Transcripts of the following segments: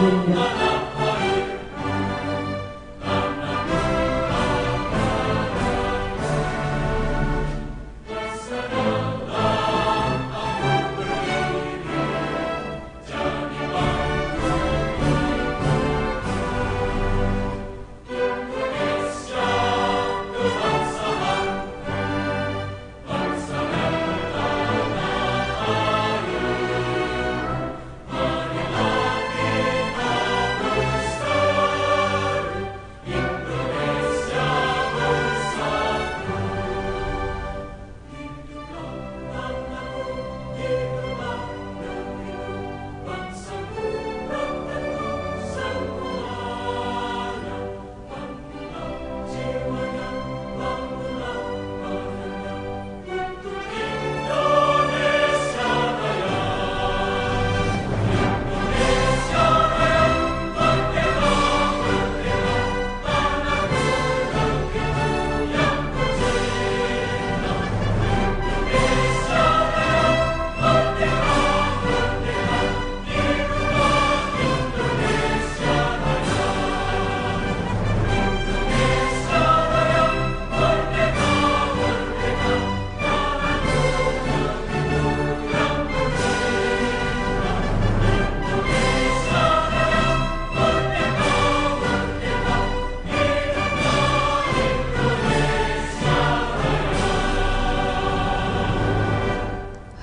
hadirinnya.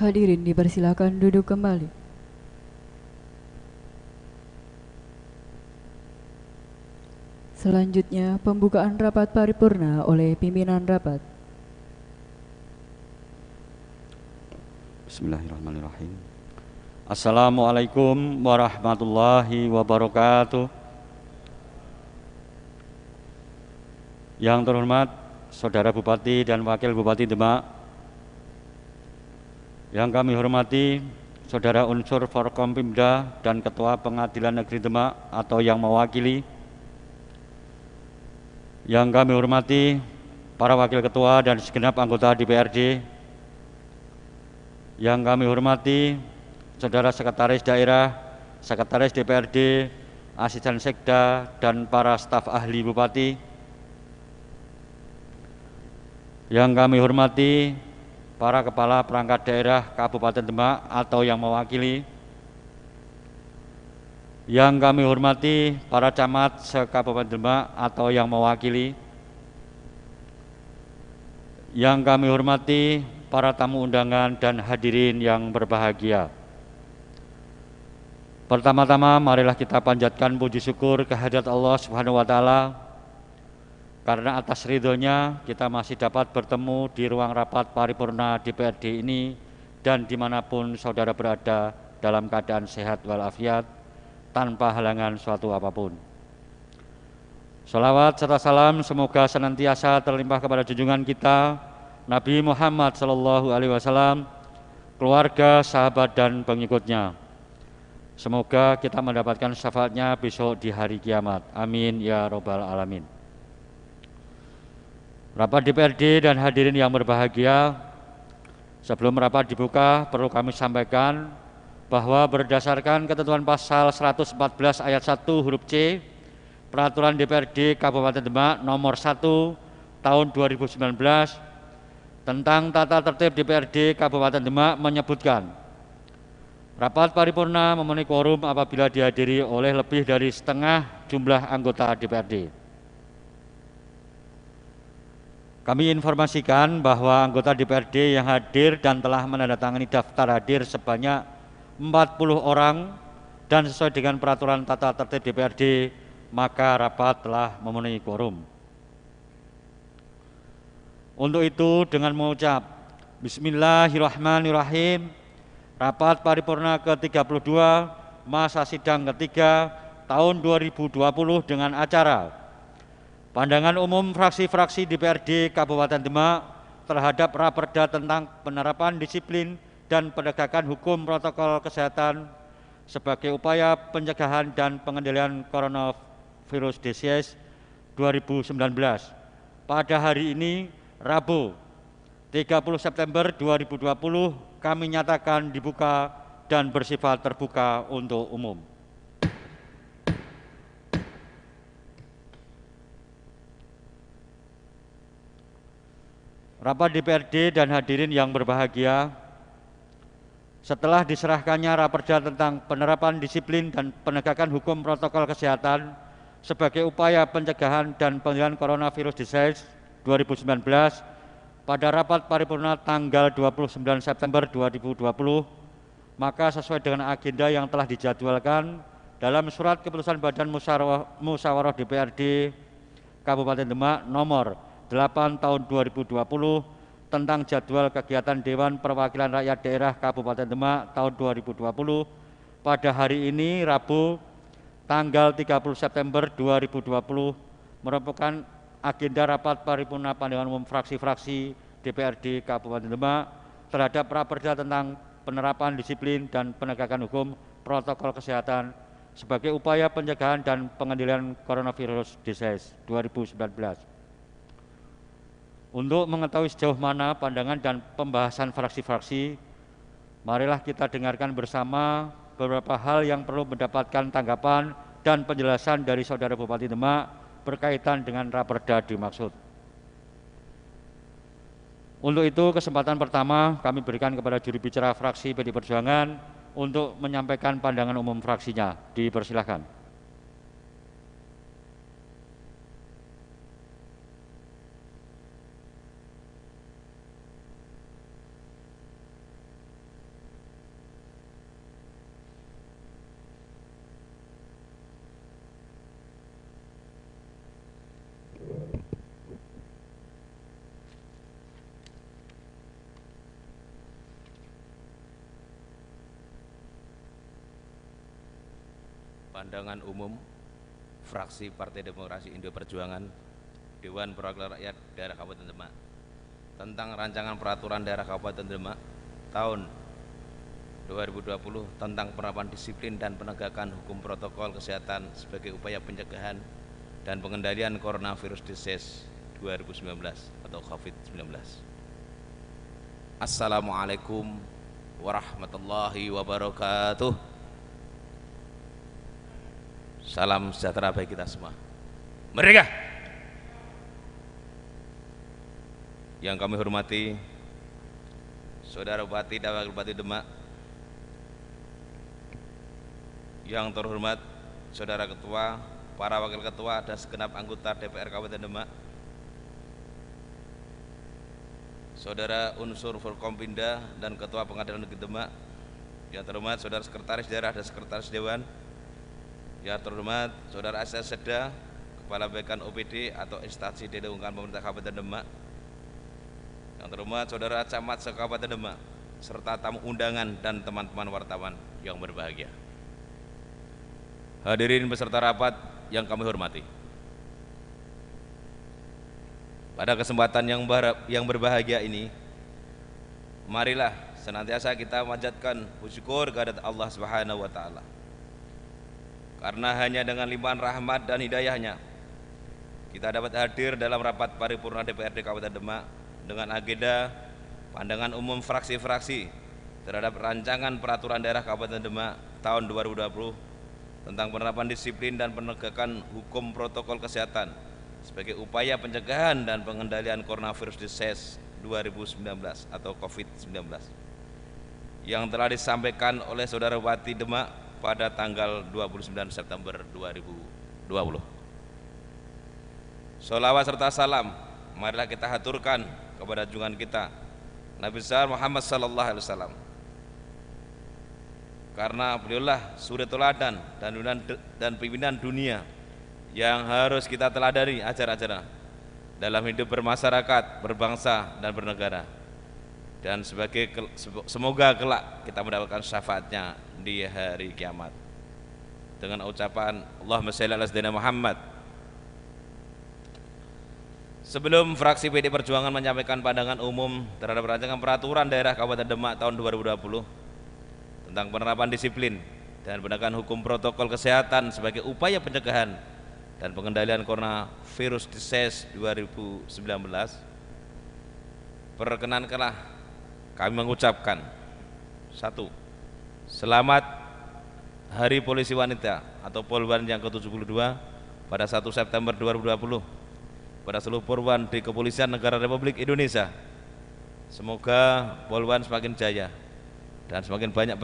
Hadirin dipersilakan duduk kembali. Selanjutnya pembukaan rapat paripurna oleh pimpinan rapat. Bismillahirrahmanirrahim. Assalamualaikum warahmatullahi wabarakatuh. Yang terhormat Saudara Bupati dan Wakil Bupati Demak, yang kami hormati Saudara unsur Forkompimda dan Ketua Pengadilan Negeri Demak atau yang mewakili, yang kami hormati para Wakil Ketua dan segenap anggota DPRD, yang kami hormati Saudara Sekretaris Daerah, Sekretaris DPRD, Asisten Sekda, dan para staf ahli Bupati, yang kami hormati para Kepala Perangkat Daerah Kabupaten Demak atau yang mewakili, yang kami hormati para camat se-Kabupaten Demak atau yang mewakili, yang kami hormati para tamu undangan dan hadirin yang berbahagia. Pertama-tama marilah kita panjatkan puji syukur kehadirat Allah Subhanahu wa Ta'ala, karena atas ridhonya kita masih dapat bertemu di ruang rapat paripurna DPRD ini dan dimanapun saudara berada dalam keadaan sehat walafiat tanpa halangan suatu apapun. Salawat serta salam semoga senantiasa terlimpah kepada junjungan kita Nabi Muhammad SAW, keluarga, sahabat, dan pengikutnya. Semoga kita mendapatkan syafaatnya besok di hari kiamat. Amin ya robbal alamin. Rapat DPRD dan hadirin yang berbahagia, sebelum rapat dibuka perlu kami sampaikan bahwa berdasarkan ketentuan pasal 114 ayat 1 huruf C Peraturan DPRD Kabupaten Demak nomor 1 tahun 2019 tentang tata tertib DPRD Kabupaten Demak menyebutkan rapat paripurna memenuhi quorum apabila dihadiri oleh lebih dari setengah jumlah anggota DPRD. Kami informasikan bahwa anggota DPRD yang hadir dan telah menandatangani daftar hadir sebanyak 40 orang dan sesuai dengan peraturan tata tertib DPRD, maka rapat telah memenuhi quorum. Untuk itu dengan mengucap Bismillahirrahmanirrahim, rapat paripurna ke-32 masa sidang ketiga tahun 2020 dengan acara pandangan umum fraksi-fraksi DPRD Kabupaten Demak terhadap Raperda tentang penerapan disiplin dan penegakan hukum protokol kesehatan sebagai upaya pencegahan dan pengendalian coronavirus disease 2019 pada hari ini Rabu 30 September 2020 kami nyatakan dibuka dan bersifat terbuka untuk umum. Rapat DPRD dan hadirin yang berbahagia, setelah diserahkannya Raperda tentang penerapan disiplin dan penegakan hukum protokol kesehatan sebagai upaya pencegahan dan pengendalian coronavirus disease 2019 pada rapat paripurna tanggal 29 September 2020, maka sesuai dengan agenda yang telah dijadwalkan dalam surat keputusan Badan Musyawarah DPRD Kabupaten Demak nomor 8 tahun 2020 tentang jadwal kegiatan Dewan Perwakilan Rakyat Daerah Kabupaten Demak tahun 2020 pada hari ini Rabu tanggal 30 September 2020 merupakan agenda rapat paripurna pandangan umum fraksi-fraksi DPRD Kabupaten Demak terhadap Raperda tentang penerapan disiplin dan penegakan hukum protokol kesehatan sebagai upaya pencegahan dan pengendalian coronavirus disease 2019. Untuk mengetahui sejauh mana pandangan dan pembahasan fraksi-fraksi, marilah kita dengarkan bersama beberapa hal yang perlu mendapatkan tanggapan dan penjelasan dari Saudara Bupati Demak berkaitan dengan Raperda dimaksud. Untuk itu, kesempatan pertama kami berikan kepada juru bicara fraksi PD Perjuangan untuk menyampaikan pandangan umum fraksinya. Dipersilahkan. Pandangan umum fraksi Partai Demokrasi Indo Perjuangan Dewan Perwakilan Rakyat Daerah Kabupaten Demak tentang rancangan peraturan daerah Kabupaten Demak tahun 2020 tentang penerapan disiplin dan penegakan hukum protokol kesehatan sebagai upaya pencegahan dan pengendalian coronavirus disease 2019 atau COVID-19. Assalamualaikum warahmatullahi wabarakatuh. Salam sejahtera bagi kita semua. Merdeka! Yang kami hormati Saudara Bupati dan Wakil Bupati Demak, yang terhormat Saudara Ketua, para Wakil Ketua dan segenap anggota DPR Kabupaten Demak, Saudara unsur Forkompinda dan Ketua Pengadilan Negeri Demak, yang terhormat Saudara Sekretaris Daerah dan Sekretaris Dewan, yang terhormat Saudara SS Seda, Kepala Bagian OPD atau instansi di lingkungan pemerintah Kabupaten Demak, yang terhormat Saudara Camat se-Kabupaten Demak, serta tamu undangan dan teman-teman wartawan yang berbahagia. Hadirin peserta rapat yang kami hormati, pada kesempatan yang berbahagia ini, marilah senantiasa kita memanjatkan syukur kehadirat Allah Subhanahu wa Ta'ala. Karena hanya dengan limpahan rahmat dan hidayahnya kita dapat hadir dalam rapat paripurna DPRD Kabupaten Demak dengan agenda pandangan umum fraksi-fraksi terhadap rancangan peraturan daerah Kabupaten Demak tahun 2020 tentang penerapan disiplin dan penegakan hukum protokol kesehatan sebagai upaya pencegahan dan pengendalian coronavirus disease 2019 atau COVID-19 yang telah disampaikan oleh Saudara Bupati Demak pada tanggal 29 September 2020. Sholawat serta salam marilah kita haturkan kepada junjungan kita Nabi besar Muhammad sallallahu alaihi wasallam, karena beliaulah suri teladan dan pimpinan dunia yang harus kita teladani ajar-ajarnya dalam hidup bermasyarakat, berbangsa dan bernegara, dan semoga kelak kita mendapatkan syafaatnya di hari kiamat dengan ucapan Allahumma shalli ala sayyidina Muhammad. Sebelum fraksi PD Perjuangan menyampaikan pandangan umum terhadap rancangan peraturan daerah Kabupaten Demak tahun 2020 tentang penerapan disiplin dan penegakan hukum protokol kesehatan sebagai upaya pencegahan dan pengendalian coronavirus disease 2019, perkenankanlah kami mengucapkan: 1. Selamat Hari Polisi Wanita atau Polwan yang ke-72 pada 1 September 2020 pada seluruh polwan di Kepolisian Negara Republik Indonesia Semoga Poluan semakin jaya dan semakin banyak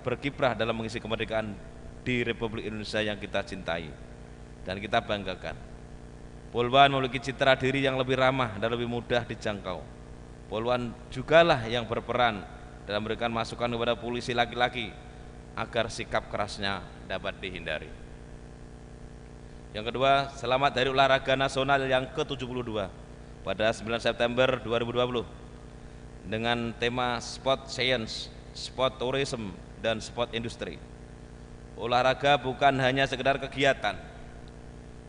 berkiprah dalam mengisi kemerdekaan di Republik Indonesia yang kita cintai dan kita banggakan. Poluan memiliki citra diri yang lebih ramah dan lebih mudah dijangkau. Poluan jugalah yang berperan dalam memberikan masukan kepada polisi laki-laki agar sikap kerasnya dapat dihindari. Yang kedua, selamat Hari Olahraga Nasional yang ke-72 pada 9 September 2020 dengan tema Sport Science, Sport Tourism, dan Sport Industry. Olahraga bukan hanya sekedar kegiatan.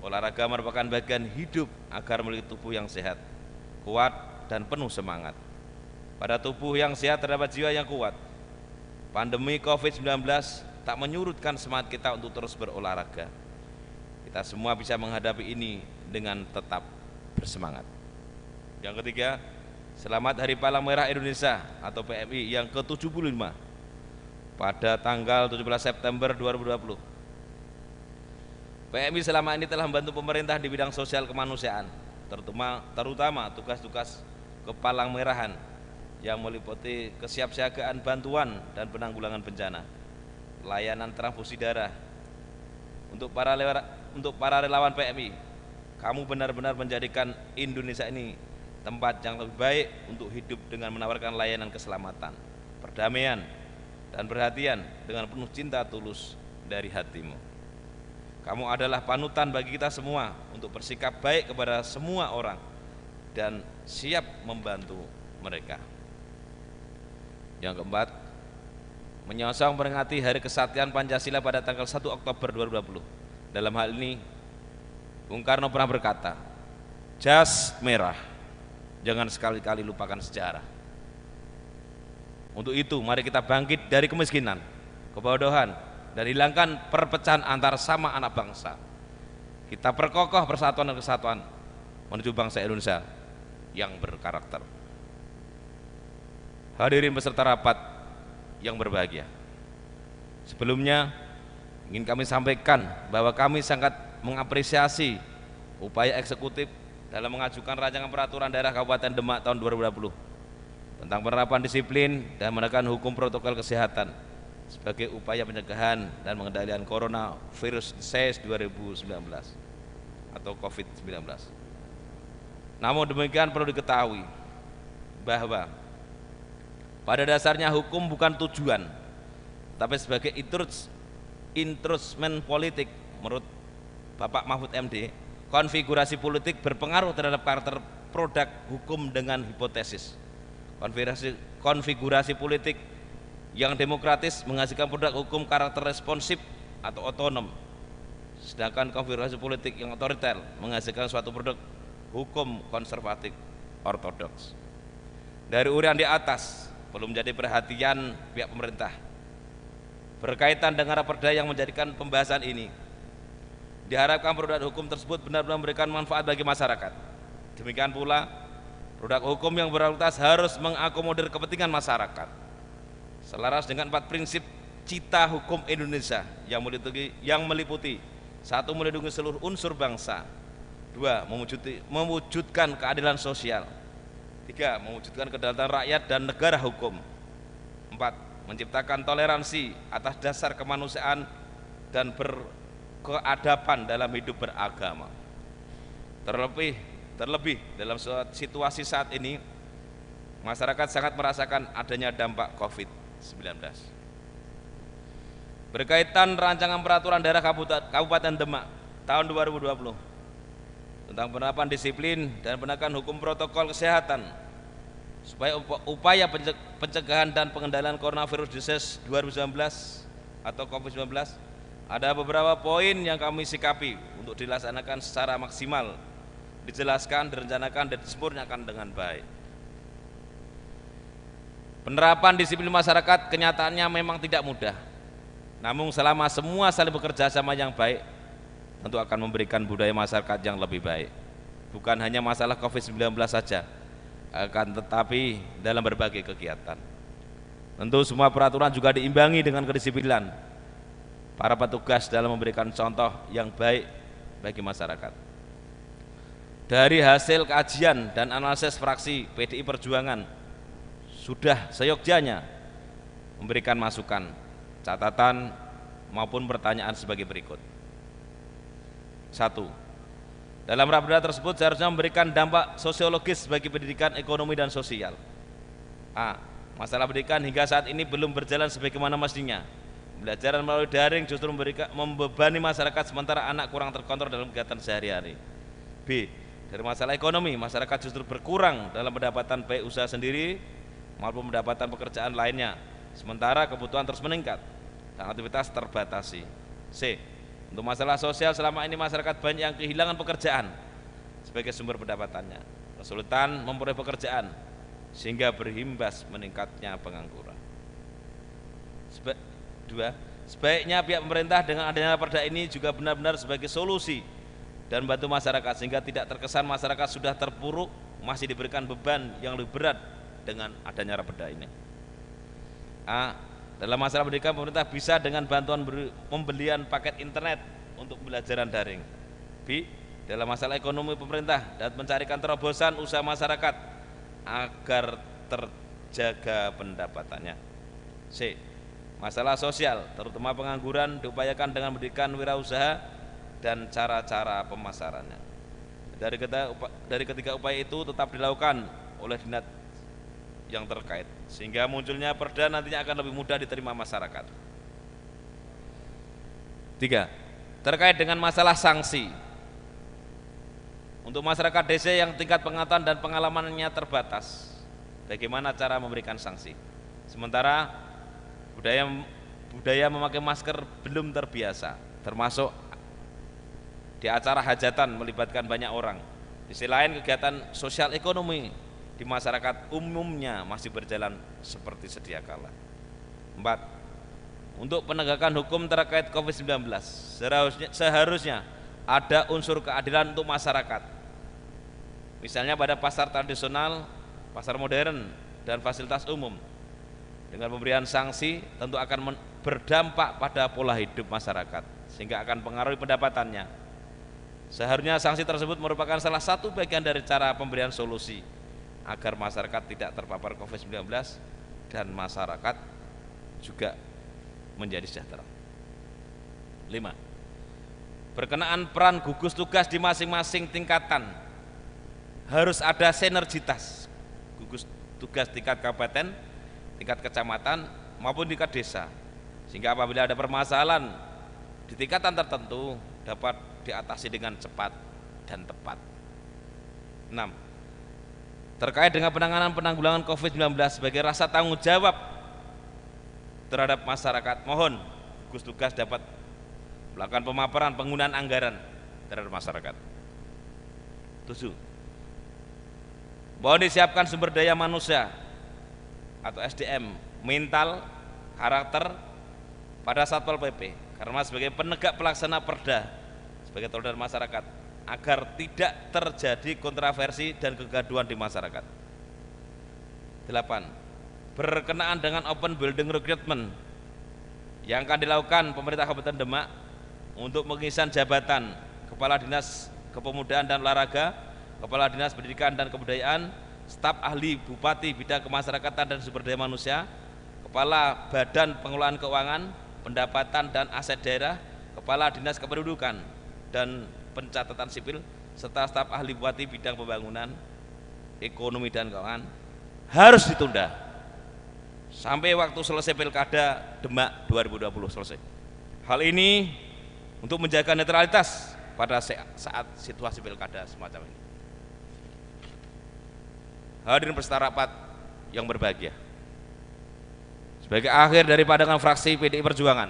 Olahraga merupakan bagian hidup agar memiliki tubuh yang sehat, kuat, dan penuh semangat. Pada tubuh yang sehat terdapat jiwa yang kuat. Pandemi COVID-19 tak menyurutkan semangat kita untuk terus berolahraga. Kita semua bisa menghadapi ini dengan tetap bersemangat. Yang ketiga, selamat Hari Palang Merah Indonesia atau PMI yang ke-75 pada tanggal 17 September 2020. PMI selama ini telah membantu pemerintah di bidang sosial kemanusiaan, terutama tugas-tugas kepalang merahan yang meliputi kesiapsiagaan bantuan dan penanggulangan bencana, layanan transfusi darah. Untuk para relawan PMI, kamu benar-benar menjadikan Indonesia ini tempat yang lebih baik untuk hidup dengan menawarkan layanan keselamatan, perdamaian, dan perhatian dengan penuh cinta tulus dari hatimu. Kamu adalah panutan bagi kita semua untuk bersikap baik kepada semua orang dan siap membantu mereka. Yang keempat, menyongsong memperingati Hari Kesaktian Pancasila pada tanggal 1 Oktober 2020. Dalam hal ini, Bung Karno pernah berkata, jas merah, jangan sekali-kali lupakan sejarah. Untuk itu, mari kita bangkit dari kemiskinan, kebodohan, dan hilangkan perpecahan antar sama anak bangsa. Kita perkokoh persatuan dan kesatuan menuju bangsa Indonesia yang berkarakter. Hadirin peserta rapat yang berbahagia, sebelumnya ingin kami sampaikan bahwa kami sangat mengapresiasi upaya eksekutif dalam mengajukan rancangan peraturan daerah Kabupaten Demak tahun 2020 tentang penerapan disiplin dan menekan hukum protokol kesehatan sebagai upaya pencegahan dan pengendalian coronavirus disease 2019 atau COVID-19. Namun demikian perlu diketahui bahwa pada dasarnya hukum bukan tujuan, tapi sebagai instrumen politik. Menurut Bapak Mahfud MD, konfigurasi politik berpengaruh terhadap karakter produk hukum dengan hipotesis. Konfigurasi politik yang demokratis menghasilkan produk hukum karakter responsif atau otonom, sedangkan konfigurasi politik yang otoriter menghasilkan suatu produk hukum konservatif ortodoks. Dari uraian di atas belum menjadi perhatian pihak pemerintah berkaitan dengan raperda yang menjadikan pembahasan ini. Diharapkan produk hukum tersebut benar-benar memberikan manfaat bagi masyarakat. Demikian pula produk hukum yang berkualitas harus mengakomodir kepentingan masyarakat selaras dengan 4 prinsip cita hukum Indonesia yang meliputi 1. Melindungi seluruh unsur bangsa, 2. Mewujudkan keadilan sosial, 3. Mewujudkan kedaulatan rakyat dan negara hukum, 4. Menciptakan toleransi atas dasar kemanusiaan dan berkeadaban dalam hidup beragama. Terlebih dalam situasi saat ini, masyarakat sangat merasakan adanya dampak COVID-19. Berkaitan rancangan peraturan daerah Kabupaten Demak tahun 2020 tentang penerapan disiplin dan penegakan hukum protokol kesehatan supaya upaya pencegahan dan pengendalian coronavirus disease 2019 atau COVID-19, ada beberapa poin yang kami sikapi untuk dilaksanakan secara maksimal, dijelaskan, direncanakan, dan disempurnakan dengan baik. Penerapan disiplin masyarakat kenyataannya memang tidak mudah. Namun selama semua saling bekerja sama yang baik, tentu akan memberikan budaya masyarakat yang lebih baik. Bukan hanya masalah COVID-19 saja, akan tetapi dalam berbagai kegiatan. Tentu semua peraturan juga diimbangi dengan kedisiplinan para petugas dalam memberikan contoh yang baik bagi masyarakat. Dari hasil kajian dan analisis fraksi PDI Perjuangan sudah seyogyanya memberikan masukan, catatan maupun pertanyaan sebagai berikut. 1. Dalam raperda tersebut seharusnya memberikan dampak sosiologis bagi pendidikan, ekonomi, dan sosial. A. Masalah pendidikan hingga saat ini belum berjalan sebagaimana mestinya. Pembelajaran melalui daring justru membebani masyarakat sementara anak kurang terkontrol dalam kegiatan sehari-hari. B. Dari masalah ekonomi, masyarakat justru berkurang dalam pendapatan baik usaha sendiri maupun pendapatan pekerjaan lainnya, sementara kebutuhan terus meningkat dan aktivitas terbatasi. C. Untuk masalah sosial, selama ini masyarakat banyak yang kehilangan pekerjaan sebagai sumber pendapatannya, kesulitan memperoleh pekerjaan sehingga berimbas meningkatnya pengangguran. 2. Sebaiknya pihak pemerintah dengan adanya perda ini juga benar-benar sebagai solusi dan bantu masyarakat sehingga tidak terkesan masyarakat sudah terpuruk masih diberikan beban yang lebih berat dengan adanya perda ini. A. Dalam masalah pendidikan, pemerintah bisa dengan bantuan pembelian paket internet untuk pembelajaran daring. B. Dalam masalah ekonomi, pemerintah dapat mencarikan terobosan usaha masyarakat agar terjaga pendapatannya. C. Masalah sosial, terutama pengangguran, diupayakan dengan pendidikan wirausaha dan cara-cara pemasarannya. Dari ketiga upaya itu tetap dilakukan oleh dinas yang terkait sehingga munculnya perda nantinya akan lebih mudah diterima masyarakat. 3. Terkait dengan masalah sanksi, untuk masyarakat desa yang tingkat pengetahuan dan pengalamannya terbatas, bagaimana cara memberikan sanksi? Sementara budaya memakai masker belum terbiasa, termasuk di acara hajatan melibatkan banyak orang. Di sisi lain, kegiatan sosial ekonomi di masyarakat umumnya masih berjalan seperti sedia kala. 4. Untuk penegakan hukum terkait COVID-19, seharusnya ada unsur keadilan untuk masyarakat. Misalnya pada pasar tradisional, pasar modern, dan fasilitas umum. Dengan pemberian sanksi tentu akan berdampak pada pola hidup masyarakat sehingga akan mempengaruhi pendapatannya. Seharusnya sanksi tersebut merupakan salah satu bagian dari cara pemberian solusi agar masyarakat tidak terpapar COVID-19 dan masyarakat juga menjadi sejahtera. 5. Berkenaan peran gugus tugas di masing-masing tingkatan, harus ada sinergitas gugus tugas tingkat kabupaten, tingkat kecamatan maupun tingkat desa, sehingga apabila ada permasalahan di tingkatan tertentu dapat diatasi dengan cepat dan tepat. 6. Terkait dengan penanggulangan COVID-19 sebagai rasa tanggung jawab terhadap masyarakat, mohon gugus tugas dapat melakukan pemaparan penggunaan anggaran terhadap masyarakat. 7. Mohon disiapkan sumber daya manusia atau SDM, mental, karakter pada Satpol PP karena sebagai penegak pelaksana perda sebagai teladan masyarakat agar tidak terjadi kontroversi dan kegaduhan di masyarakat. 8. Berkenaan dengan open building recruitment yang akan dilakukan pemerintah Kabupaten Demak untuk pengisian jabatan Kepala Dinas Kepemudaan dan Olahraga, Kepala Dinas Pendidikan dan Kebudayaan, staf ahli Bupati bidang kemasyarakatan dan sumber daya manusia, Kepala Badan Pengelolaan Keuangan, Pendapatan dan Aset Daerah, Kepala Dinas Kependudukan dan Pencatatan Sipil, serta staf ahli Bupati bidang pembangunan, ekonomi dan keuangan harus ditunda sampai waktu selesai Pilkada Demak 2020 selesai. Hal ini untuk menjaga netralitas pada saat situasi Pilkada semacam ini. Hadirin peserta rapat yang berbahagia, sebagai akhir dari pandangan fraksi PDI Perjuangan,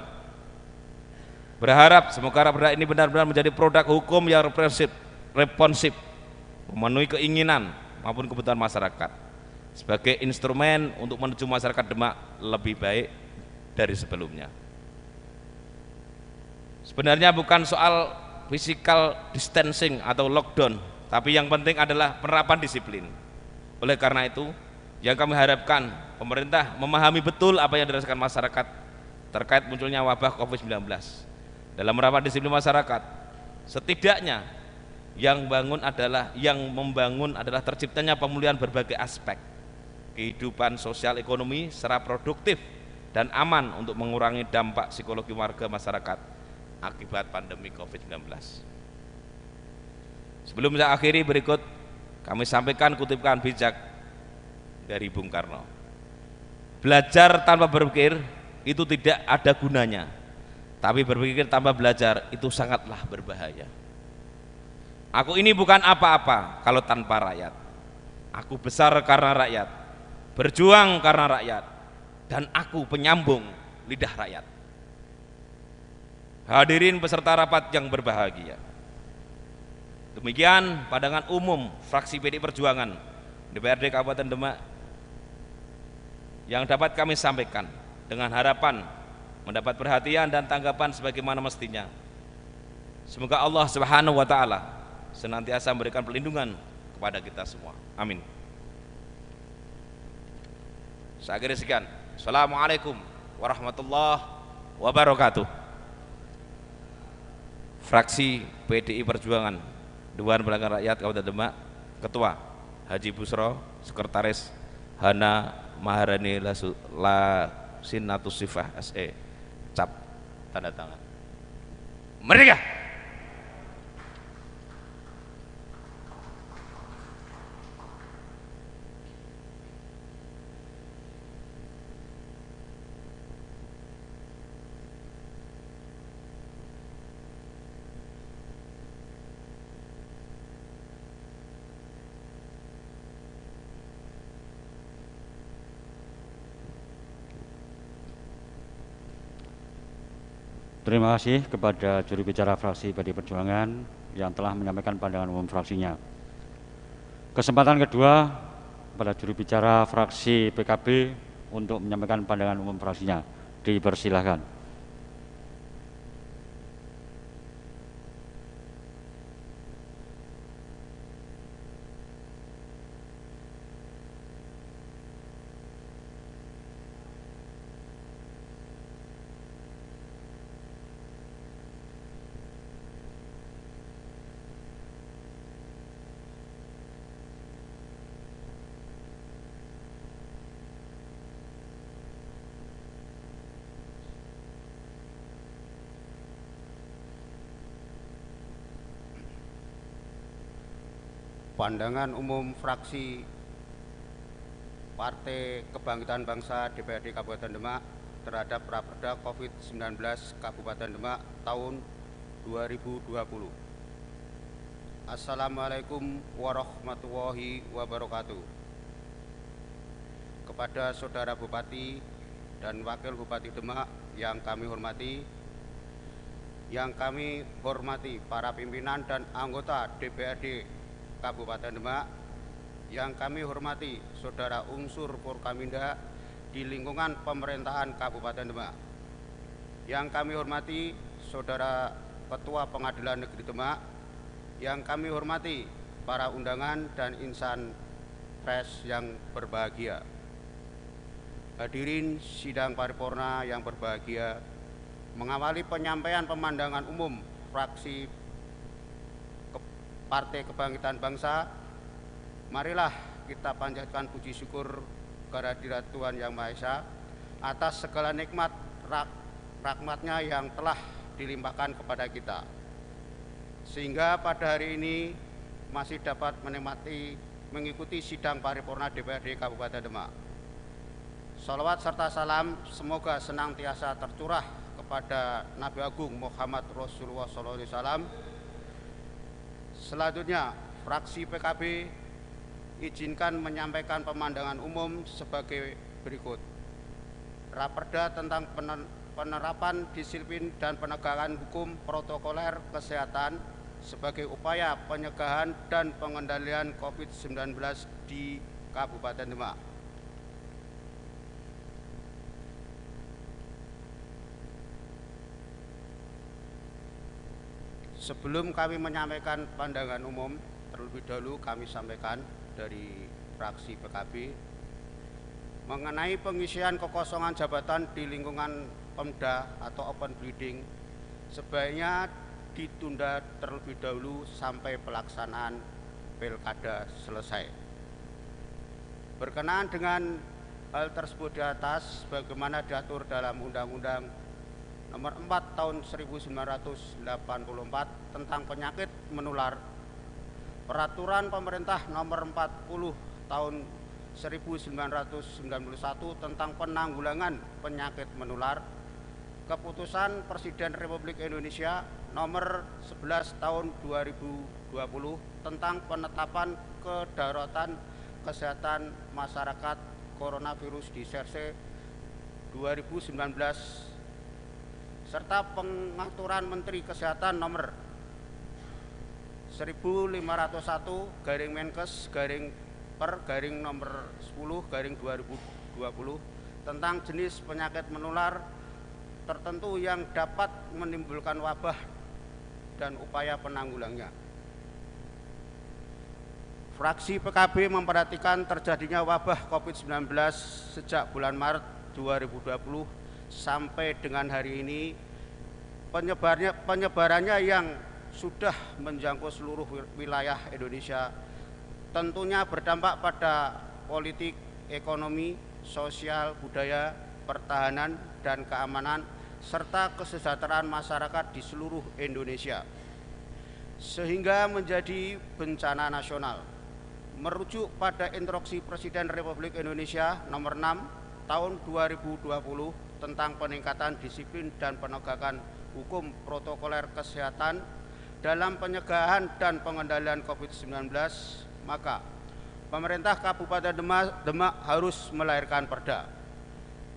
berharap semoga raperda ini benar-benar menjadi produk hukum yang responsif, memenuhi keinginan maupun kebutuhan masyarakat, sebagai instrumen untuk menuju masyarakat Demak lebih baik dari sebelumnya. Sebenarnya bukan soal physical distancing atau lockdown, tapi yang penting adalah penerapan disiplin. Oleh karena itu, yang kami harapkan pemerintah memahami betul apa yang dirasakan masyarakat terkait munculnya wabah COVID-19. Dalam merawat disiplin masyarakat, setidaknya yang membangun adalah terciptanya pemulihan berbagai aspek kehidupan sosial ekonomi secara produktif dan aman untuk mengurangi dampak psikologi warga masyarakat akibat pandemi COVID-19. Sebelum saya akhiri, berikut kami sampaikan kutipan bijak dari Bung Karno. Belajar tanpa berpikir itu tidak ada gunanya, tapi berpikir tanpa belajar itu sangatlah berbahaya. Aku ini bukan apa-apa kalau tanpa rakyat. Aku besar karena rakyat, berjuang karena rakyat, dan aku penyambung lidah rakyat. Hadirin peserta rapat yang berbahagia, demikian pandangan umum fraksi PDI Perjuangan DPRD Kabupaten Demak yang dapat kami sampaikan, dengan harapan mendapat perhatian dan tanggapan sebagaimana mestinya. Semoga Allah Subhanahu wa taala senantiasa memberikan perlindungan kepada kita semua. Amin. Saya akhiri sekian. Assalamualaikum warahmatullahi wabarakatuh. Fraksi PDI Perjuangan Dewan Perwakilan Rakyat Kabupaten Demak, Ketua Haji Busro, Sekretaris Hana Maharani Lasinatus Sifah SE, cap tanda tangan. Merdeka! Terima kasih kepada juru bicara fraksi PDI Perjuangan yang telah menyampaikan pandangan umum fraksinya. Kesempatan kedua pada juru bicara fraksi PKB untuk menyampaikan pandangan umum fraksinya. Dipersilahkan. Pandangan umum fraksi Partai Kebangkitan Bangsa DPRD Kabupaten Demak terhadap Raperda COVID-19 Kabupaten Demak tahun 2020. Assalamualaikum warahmatullahi wabarakatuh. Kepada Saudara Bupati dan Wakil Bupati Demak yang kami hormati, para pimpinan dan anggota DPRD Kabupaten Demak, yang kami hormati Saudara unsur Porkaminda di lingkungan pemerintahan Kabupaten Demak, yang kami hormati Saudara Ketua Pengadilan Negeri Demak, yang kami hormati para undangan dan insan pers yang berbahagia. Hadirin sidang paripurna yang berbahagia, mengawali penyampaian pemandangan umum fraksi Partai Kebangkitan Bangsa, marilah kita panjatkan puji syukur kehadirat Tuhan Yang Maha Esa atas segala nikmat rahmat-Nya yang telah dilimpahkan kepada kita, sehingga pada hari ini masih dapat mengikuti sidang paripurna DPRD Kabupaten Demak. Salawat serta salam semoga senantiasa tercurah kepada Nabi Agung Muhammad Rasulullah SAW. Selanjutnya, fraksi PKB izinkan menyampaikan pemandangan umum sebagai berikut. Raperda tentang penerapan disiplin dan penegakan hukum protokoler kesehatan sebagai upaya pencegahan dan pengendalian COVID-19 di Kabupaten Demak. Sebelum kami menyampaikan pandangan umum, terlebih dahulu kami sampaikan dari fraksi PKB mengenai pengisian kekosongan jabatan di lingkungan Pemda atau open bidding sebaiknya ditunda terlebih dahulu sampai pelaksanaan pilkada selesai. Berkenaan dengan hal tersebut di atas, bagaimana diatur dalam Undang-Undang Nomor 4 Tahun 1984 tentang penyakit menular, Peraturan Pemerintah Nomor 40 Tahun 1991 tentang penanggulangan penyakit menular, Keputusan Presiden Republik Indonesia Nomor 11 Tahun 2020 tentang penetapan kedaruratan kesehatan masyarakat coronavirus di SARS 2019 serta pengaturan Menteri Kesehatan Nomor 1501/Menkes/Per/Nomor 10/2020 tentang jenis penyakit menular tertentu yang dapat menimbulkan wabah dan upaya penanggulangannya. Fraksi PKB memperhatikan terjadinya wabah COVID-19 sejak bulan Maret 2020 sampai dengan hari ini. Penyebarannya yang sudah menjangkau seluruh wilayah Indonesia tentunya berdampak pada politik, ekonomi, sosial, budaya, pertahanan, dan keamanan, serta kesejahteraan masyarakat di seluruh Indonesia, sehingga menjadi bencana nasional. Merujuk pada Instruksi Presiden Republik Indonesia Nomor 6 Tahun 2020 tentang peningkatan disiplin dan penegakan hukum protokoler kesehatan dalam pencegahan dan pengendalian COVID-19, maka pemerintah Kabupaten Demak harus melahirkan Perda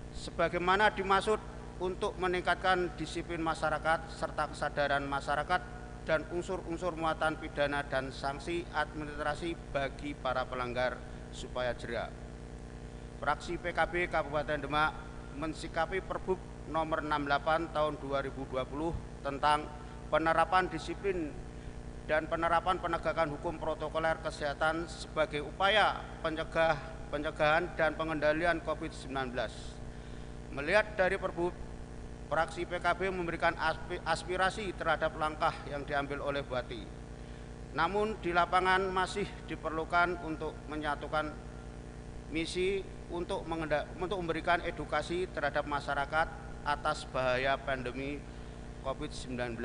sebagaimana dimaksud untuk meningkatkan disiplin masyarakat serta kesadaran masyarakat dan unsur-unsur muatan pidana dan sanksi administrasi bagi para pelanggar supaya jera. Fraksi PKB Kabupaten Demak mensikapi Perbup Nomor 68 Tahun 2020 tentang penerapan disiplin dan penerapan penegakan hukum protokoler kesehatan sebagai upaya pencegahan dan pengendalian COVID-19. Melihat dari Perbup, fraksi PKB memberikan aspirasi terhadap langkah yang diambil oleh Bupati. Namun di lapangan masih diperlukan untuk menyatukan misi untuk memberikan edukasi terhadap masyarakat atas bahaya pandemi COVID-19.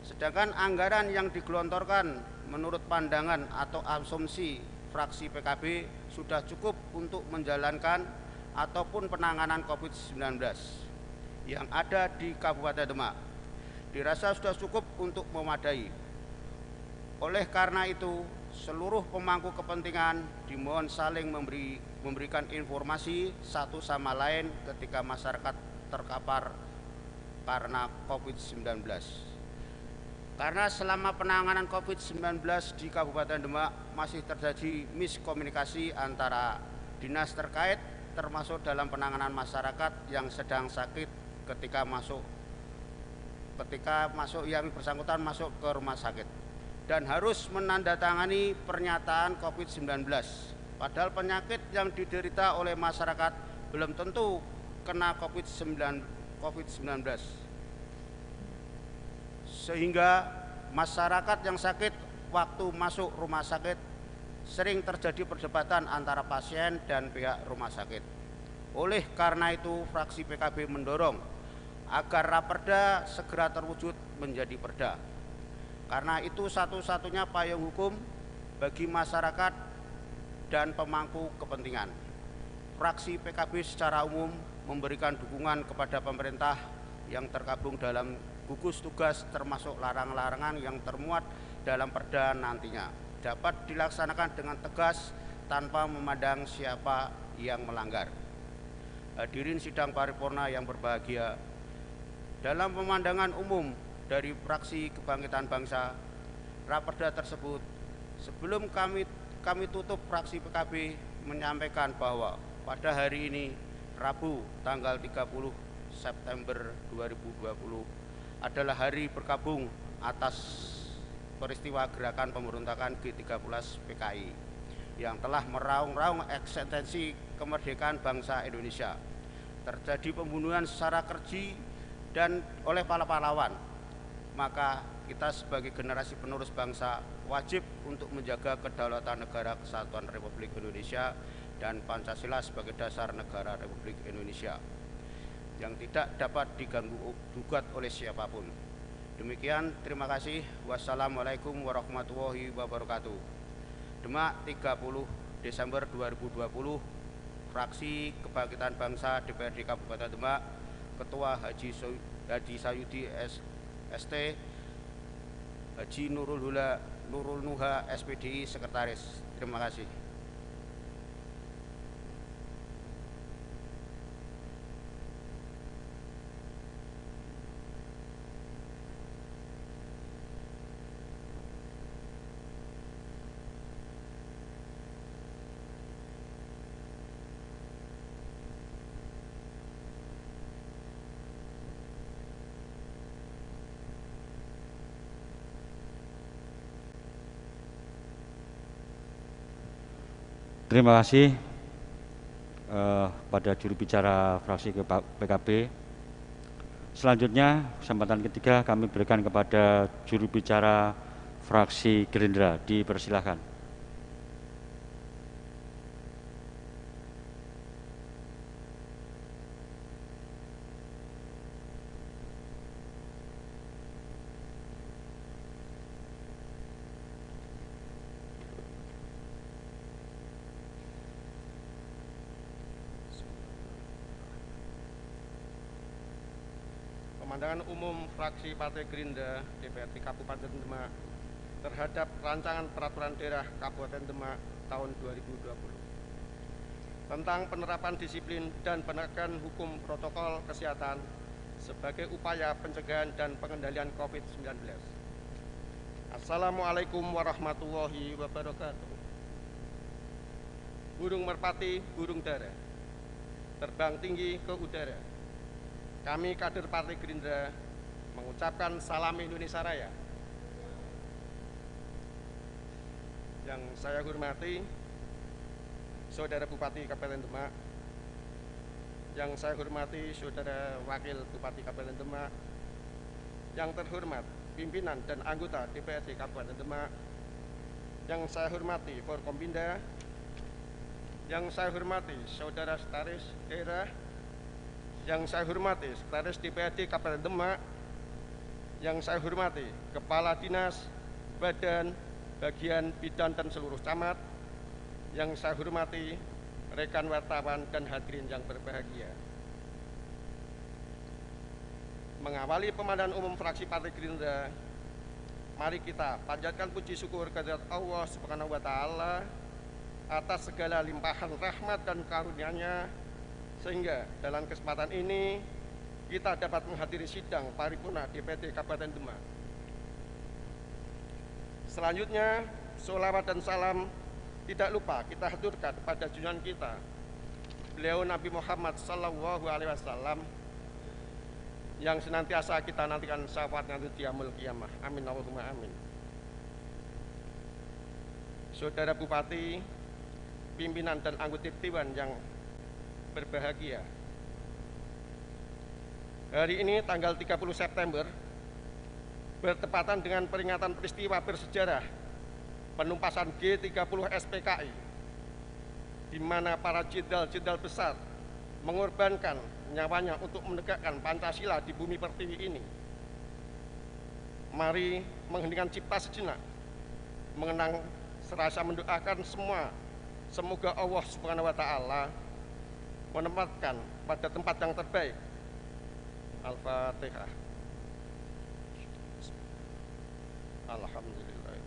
Sedangkan anggaran yang digelontorkan menurut pandangan atau asumsi fraksi PKB sudah cukup untuk menjalankan ataupun penanganan COVID-19 yang ada di Kabupaten Demak. Dirasa sudah cukup untuk memadai. Oleh karena itu, seluruh pemangku kepentingan dimohon saling memberikan informasi satu sama lain ketika masyarakat terkapar karena COVID-19. Karena selama penanganan COVID-19 di Kabupaten Demak masih terjadi miskomunikasi antara dinas terkait, termasuk dalam penanganan masyarakat yang sedang sakit ketika yang bersangkutan masuk ke rumah sakit dan harus menandatangani pernyataan COVID-19. Padahal penyakit yang diderita oleh masyarakat belum tentu kena COVID-19. Sehingga masyarakat yang sakit waktu masuk rumah sakit sering terjadi perdebatan antara pasien dan pihak rumah sakit. Oleh karena itu, fraksi PKB mendorong agar Raperda segera terwujud menjadi perda. Karena itu satu-satunya payung hukum bagi masyarakat dan pemangku kepentingan. Fraksi PKB secara umum memberikan dukungan kepada pemerintah yang tergabung dalam gugus tugas termasuk larangan-larangan yang termuat dalam perda nantinya dapat dilaksanakan dengan tegas tanpa memandang siapa yang melanggar. Hadirin sidang paripurna yang berbahagia, dalam pemandangan umum dari fraksi Kebangkitan Bangsa, Raperda tersebut, sebelum kami tutup, fraksi PKB menyampaikan bahwa pada hari ini, Rabu tanggal 30 September 2020 adalah hari berkabung atas peristiwa gerakan pemberontakan G13 PKI yang telah meraung-raung eksistensi kemerdekaan bangsa Indonesia. Terjadi pembunuhan secara keji dan oleh para pahlawan, maka kita sebagai generasi penerus bangsa wajib untuk menjaga kedaulatan negara kesatuan Republik Indonesia dan Pancasila sebagai dasar negara Republik Indonesia yang tidak dapat diganggu gugat oleh siapapun. Demikian, terima kasih. Wassalamualaikum warahmatullahi wabarakatuh. Demak, 30 Desember 2020, Fraksi Kebangkitan Bangsa DPRD Kabupaten Demak, Ketua Haji Sayudi ST, Haji Nurul Nuha SPDI Sekretaris. Terima kasih. Terima kasih pada juru bicara fraksi PKB. Selanjutnya, kesempatan ketiga kami berikan kepada juru bicara fraksi Gerindra. Dipersilahkan. Pandangan umum fraksi Partai Gerindra DPRD Kabupaten Demak terhadap rancangan peraturan daerah Kabupaten Demak tahun 2020 tentang penerapan disiplin dan penegakan hukum protokol kesehatan sebagai upaya pencegahan dan pengendalian COVID-19. Assalamualaikum warahmatullahi wabarakatuh. Burung merpati, burung dara, terbang tinggi ke udara. Kami kader Partai Gerindra mengucapkan salam Indonesia Raya. Yang saya hormati Saudara Bupati Kabupaten Demak, yang saya hormati Saudara Wakil Bupati Kabupaten Demak, yang terhormat pimpinan dan anggota DPRD Kabupaten Demak, yang saya hormati Forkompinda, yang saya hormati Saudara Sekretaris Daerah, yang saya hormati Sekretaris DPRD Kabupaten Demak, yang saya hormati Kepala Dinas, Badan, Bagian, Bidan, dan seluruh camat, yang saya hormati rekan wartawan dan hadirin yang berbahagia. Mengawali pemandang umum fraksi Partai Gerindra, mari kita panjatkan puji syukur kehadirat Allah Subhanahu wa Ta'ala atas segala limpahan rahmat dan karunia-Nya, sehingga dalam kesempatan ini kita dapat menghadiri sidang paripurna DPRD Kabupaten Demak. Selanjutnya, sholawat dan salam tidak lupa kita haturkan pada junjungan kita, beliau Nabi Muhammad SAW, yang senantiasa kita nantikan syafaatnya di yaumul qiyamah. Amin Allahumma amin. Saudara Bupati, pimpinan dan anggota Dewan yang berbahagia, hari ini tanggal 30 September bertepatan dengan peringatan peristiwa bersejarah penumpasan G30 SPKI, di mana para jenderal-jenderal besar mengorbankan nyawanya untuk menegakkan Pancasila di bumi pertiwi ini. Mari mengheningkan cipta sejenak, mengenang serasa mendoakan semua, semoga Allah Subhanahu wa Ta'ala menempatkan pada tempat yang terbaik. Al-Fatihah. Alhamdulillah.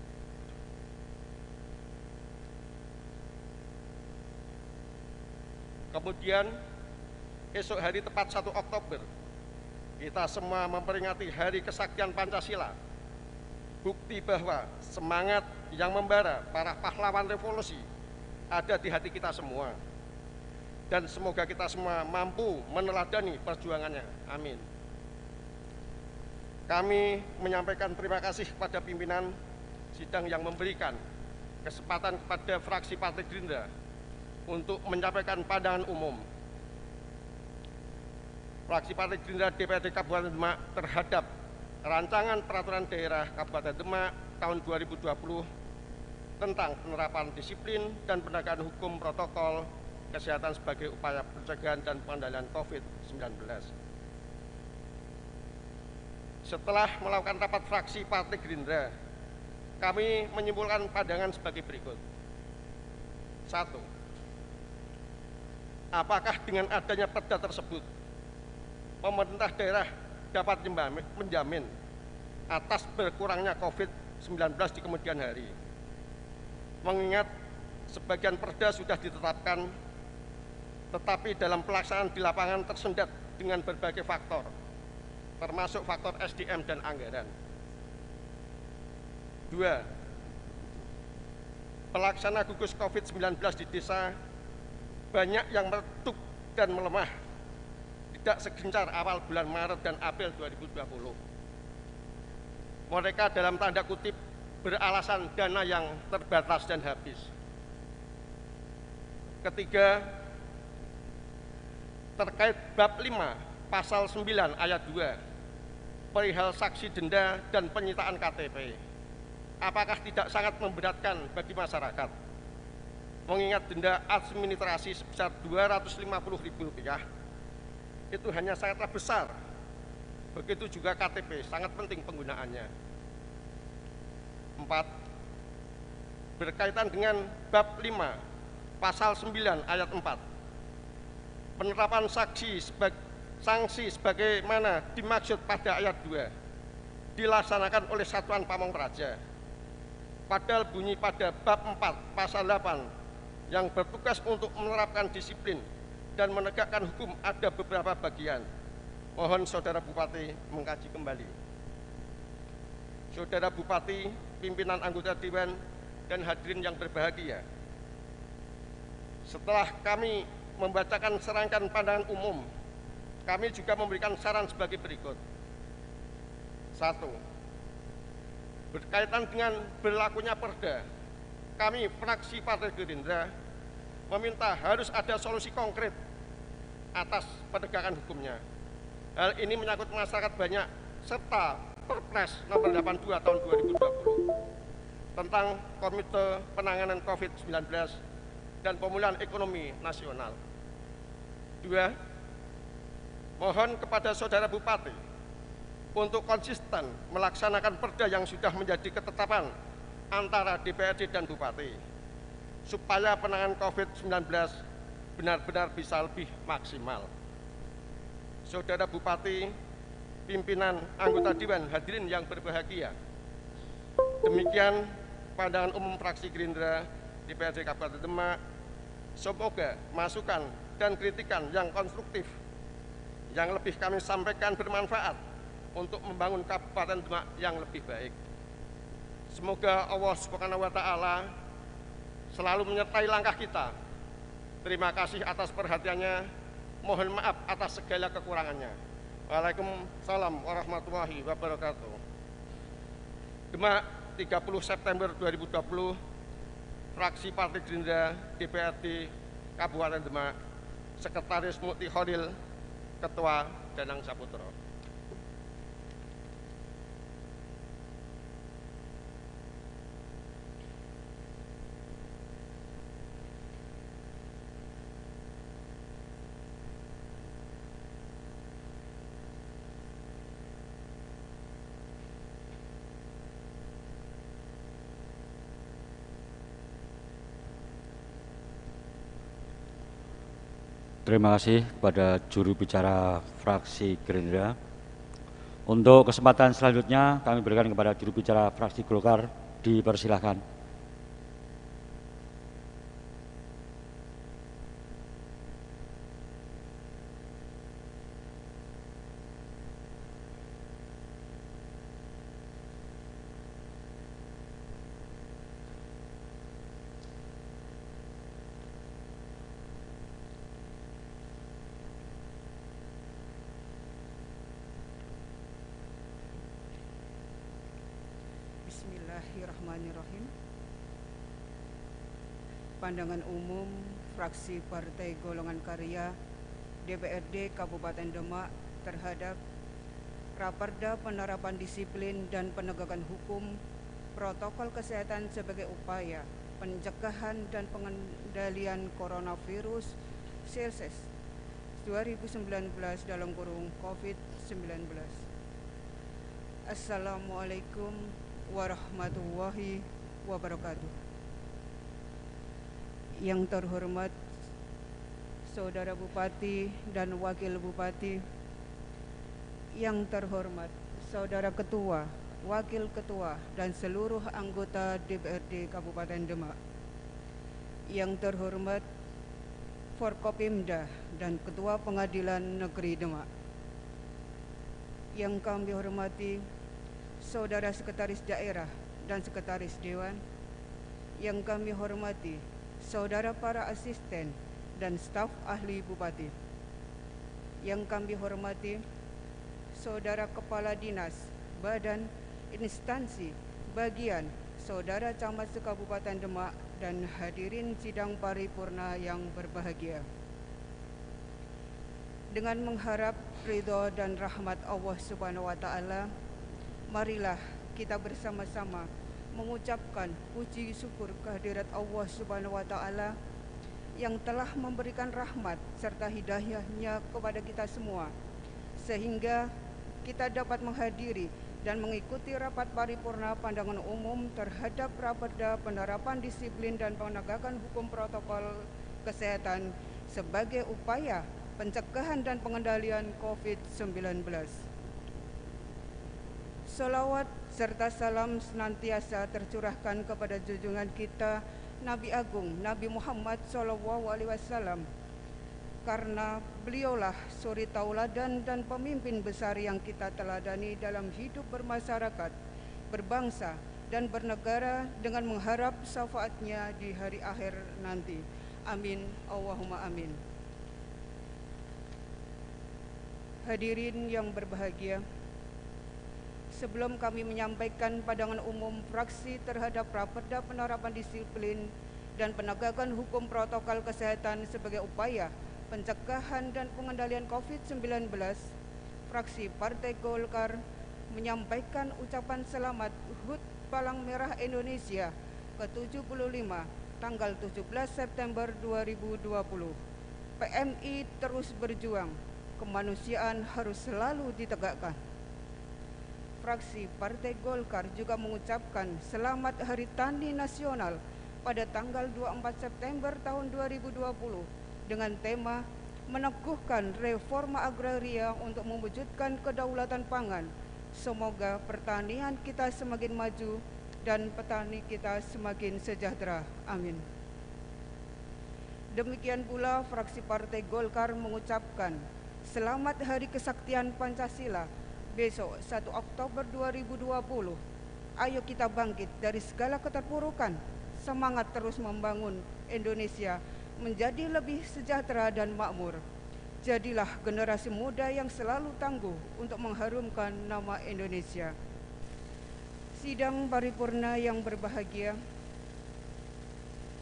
Kemudian esok hari tepat 1 Oktober kita semua memperingati Hari Kesaktian Pancasila, bukti bahwa semangat yang membara para pahlawan revolusi ada di hati kita semua. Dan semoga kita semua mampu meneladani perjuangannya. Amin. Kami menyampaikan terima kasih kepada pimpinan sidang yang memberikan kesempatan kepada fraksi Partai Gerindra untuk menyampaikan pandangan umum. Fraksi Partai Gerindra DPRD Kabupaten Demak terhadap Rancangan Peraturan Daerah Kabupaten Demak tahun 2020 tentang penerapan disiplin dan penegakan hukum protokol kesehatan sebagai upaya pencegahan dan pengendalian COVID-19. Setelah melakukan rapat fraksi Partai Gerindra, kami menyimpulkan pandangan sebagai berikut. 1. Apakah dengan adanya perda tersebut, pemerintah daerah dapat menjamin atas berkurangnya COVID-19 di kemudian hari? Mengingat sebagian perda sudah ditetapkan, tetapi dalam pelaksanaan di lapangan tersendat dengan berbagai faktor, termasuk faktor SDM dan anggaran. 2. Pelaksana gugus COVID-19 di desa banyak yang meredup dan melemah, tidak segencar awal bulan Maret dan April 2020. Mereka dalam tanda kutip beralasan dana yang terbatas dan habis. 3. Terkait bab 5 pasal 9 ayat 2 perihal saksi denda dan penyitaan KTP, apakah tidak sangat memberatkan bagi masyarakat? Mengingat denda administrasi sebesar Rp250.000 itu hanya sangatlah besar. Begitu juga KTP, sangat penting penggunaannya. 4. Berkaitan dengan bab 5 pasal 9 ayat 4, penerapan sanksi sebagaimana dimaksud pada ayat 2 dilaksanakan oleh Satuan Pamong Praja. Padahal bunyi pada bab 4 pasal 8 yang bertugas untuk menerapkan disiplin dan menegakkan hukum ada beberapa bagian. Mohon Saudara Bupati mengkaji kembali. Saudara Bupati, pimpinan anggota Dewan, dan hadirin yang berbahagia, setelah kami membacakan serangkaian pandangan umum, kami juga memberikan saran sebagai berikut. 1. Berkaitan dengan berlakunya perda, kami fraksi Partai Gerindra meminta harus ada solusi konkret atas penegakan hukumnya. Hal ini menyangkut masyarakat banyak serta Perpres nomor 82 tahun 2020 tentang Komite Penanganan COVID-19 dan Pemulihan Ekonomi Nasional. 2. Mohon kepada Saudara Bupati untuk konsisten melaksanakan perda yang sudah menjadi ketetapan antara DPRD dan Bupati, supaya penanganan COVID-19 benar-benar bisa lebih maksimal. Saudara Bupati, pimpinan anggota Dewan, hadirin yang berbahagia, demikian pandangan umum fraksi Gerindra DPRD Kabupaten Demak. Semoga masukan dan kritikan yang konstruktif yang lebih kami sampaikan bermanfaat untuk membangun Kabupaten Demak yang lebih baik. Semoga Allah Subhanahu wa Ta'ala selalu menyertai langkah kita. Terima kasih atas perhatiannya. Mohon maaf atas segala kekurangannya. Waalaikumsalam warahmatullahi wabarakatuh. Demak, 30 September 2020, fraksi Partai Gerindra DPRD Kabupaten Demak, Sekretaris Mukti Khalil, Ketua Danang Saputro. Terima kasih kepada juru bicara fraksi Gerindra. Untuk kesempatan selanjutnya kami berikan kepada juru bicara fraksi Golkar, dipersilahkan. Bismillahirrahmanirrahim. Pandangan umum fraksi Partai Golongan Karya DPRD Kabupaten Demak terhadap Raperda Penerapan Disiplin dan Penegakan Hukum Protokol Kesehatan sebagai upaya pencegahan dan pengendalian coronavirus SARS 2019 (COVID-19). Assalamualaikum warahmatullahi wabarakatuh. Yang terhormat Saudara Bupati dan Wakil Bupati, yang terhormat Saudara Ketua, Wakil Ketua, dan seluruh anggota DPRD Kabupaten Demak, yang terhormat Forkopimda dan Ketua Pengadilan Negeri Demak, yang kami hormati Saudara Sekretaris Daerah dan Sekretaris Dewan, yang kami hormati Saudara para asisten dan staf ahli Bupati, yang kami hormati Saudara Kepala Dinas, Badan, Instansi, Bagian, Saudara Camat se-Kabupaten Demak, dan hadirin sidang paripurna yang berbahagia. Dengan mengharap ridho dan rahmat Allah Subhanahu wa Ta'ala, marilah kita bersama-sama mengucapkan puji syukur kehadirat Allah Subhanahu wa Ta'ala yang telah memberikan rahmat serta hidayahnya kepada kita semua, sehingga kita dapat menghadiri dan mengikuti rapat paripurna pandangan umum terhadap Raperda Penerapan Disiplin dan Penegakan Hukum Protokol Kesehatan sebagai upaya pencegahan dan pengendalian COVID-19. Salawat serta salam senantiasa tercurahkan kepada junjungan kita Nabi Agung Nabi Muhammad SAW, karena beliaulah suri tauladan dan pemimpin besar yang kita teladani dalam hidup bermasyarakat, berbangsa, dan bernegara dengan mengharap syafaatnya di hari akhir nanti. Amin, Allahumma amin. Hadirin yang berbahagia, sebelum kami menyampaikan pandangan umum fraksi terhadap Raperda Penerapan Disiplin dan Penegakan Hukum Protokol Kesehatan sebagai upaya pencegahan dan pengendalian COVID-19, fraksi Partai Golkar menyampaikan ucapan selamat HUT Palang Merah Indonesia ke-75 tanggal 17 September 2020. PMI terus berjuang, kemanusiaan harus selalu ditegakkan. Fraksi Partai Golkar juga mengucapkan selamat Hari Tani Nasional pada tanggal 24 September tahun 2020 dengan tema meneguhkan reforma agraria untuk mewujudkan kedaulatan pangan. Semoga pertanian kita semakin maju dan petani kita semakin sejahtera. Amin. Demikian pula fraksi Partai Golkar mengucapkan selamat Hari Kesaktian Pancasila besok 1 Oktober 2020. Ayo kita bangkit dari segala keterpurukan, semangat terus membangun Indonesia menjadi lebih sejahtera dan makmur. Jadilah generasi muda yang selalu tangguh untuk mengharumkan nama Indonesia. Sidang paripurna yang berbahagia,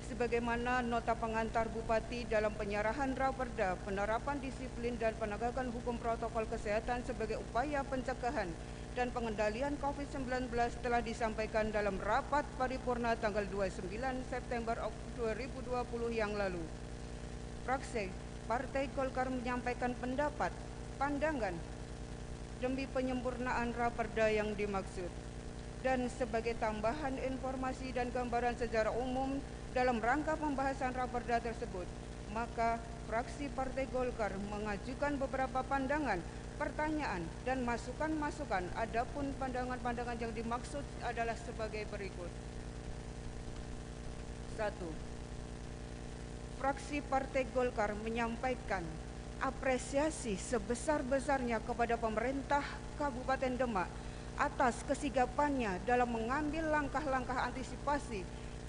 sebagaimana nota pengantar Bupati dalam penyerahan Raperda Penerapan Disiplin dan Penegakan Hukum Protokol Kesehatan sebagai upaya pencegahan dan pengendalian COVID-19 telah disampaikan dalam rapat paripurna tanggal 29 September 2020 yang lalu. Fraksi Partai Golkar menyampaikan pendapat, pandangan demi penyempurnaan Raperda yang dimaksud. Dan sebagai tambahan informasi dan gambaran secara umum dalam rangka pembahasan Raperda tersebut, maka fraksi Partai Golkar mengajukan beberapa pandangan, pertanyaan, dan masukan-masukan. Adapun pandangan-pandangan yang dimaksud adalah sebagai berikut. 1. Fraksi Partai Golkar menyampaikan apresiasi sebesar-besarnya kepada pemerintah Kabupaten Demak atas kesigapannya dalam mengambil langkah-langkah antisipasi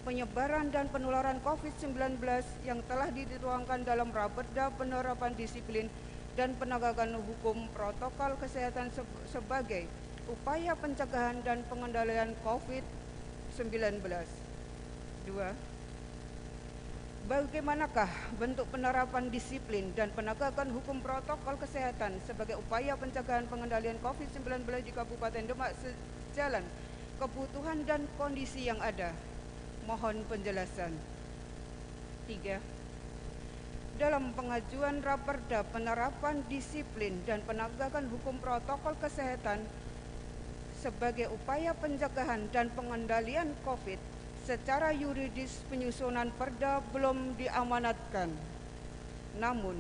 penyebaran dan penularan COVID-19 yang telah dituangkan dalam Raperda Penerapan Disiplin dan Penegakan Hukum Protokol Kesehatan sebagai upaya pencegahan dan pengendalian COVID-19. 2. bagaimanakah bentuk penerapan disiplin dan penegakan hukum protokol kesehatan sebagai upaya pencegahan pengendalian COVID-19 di Kabupaten Demak sejalan kebutuhan dan kondisi yang ada? Mohon penjelasan. 3. Dalam pengajuan Raperda penerapan disiplin dan penegakan hukum protokol kesehatan sebagai upaya pencegahan dan pengendalian COVID, secara yuridis penyusunan perda belum diamanatkan. Namun,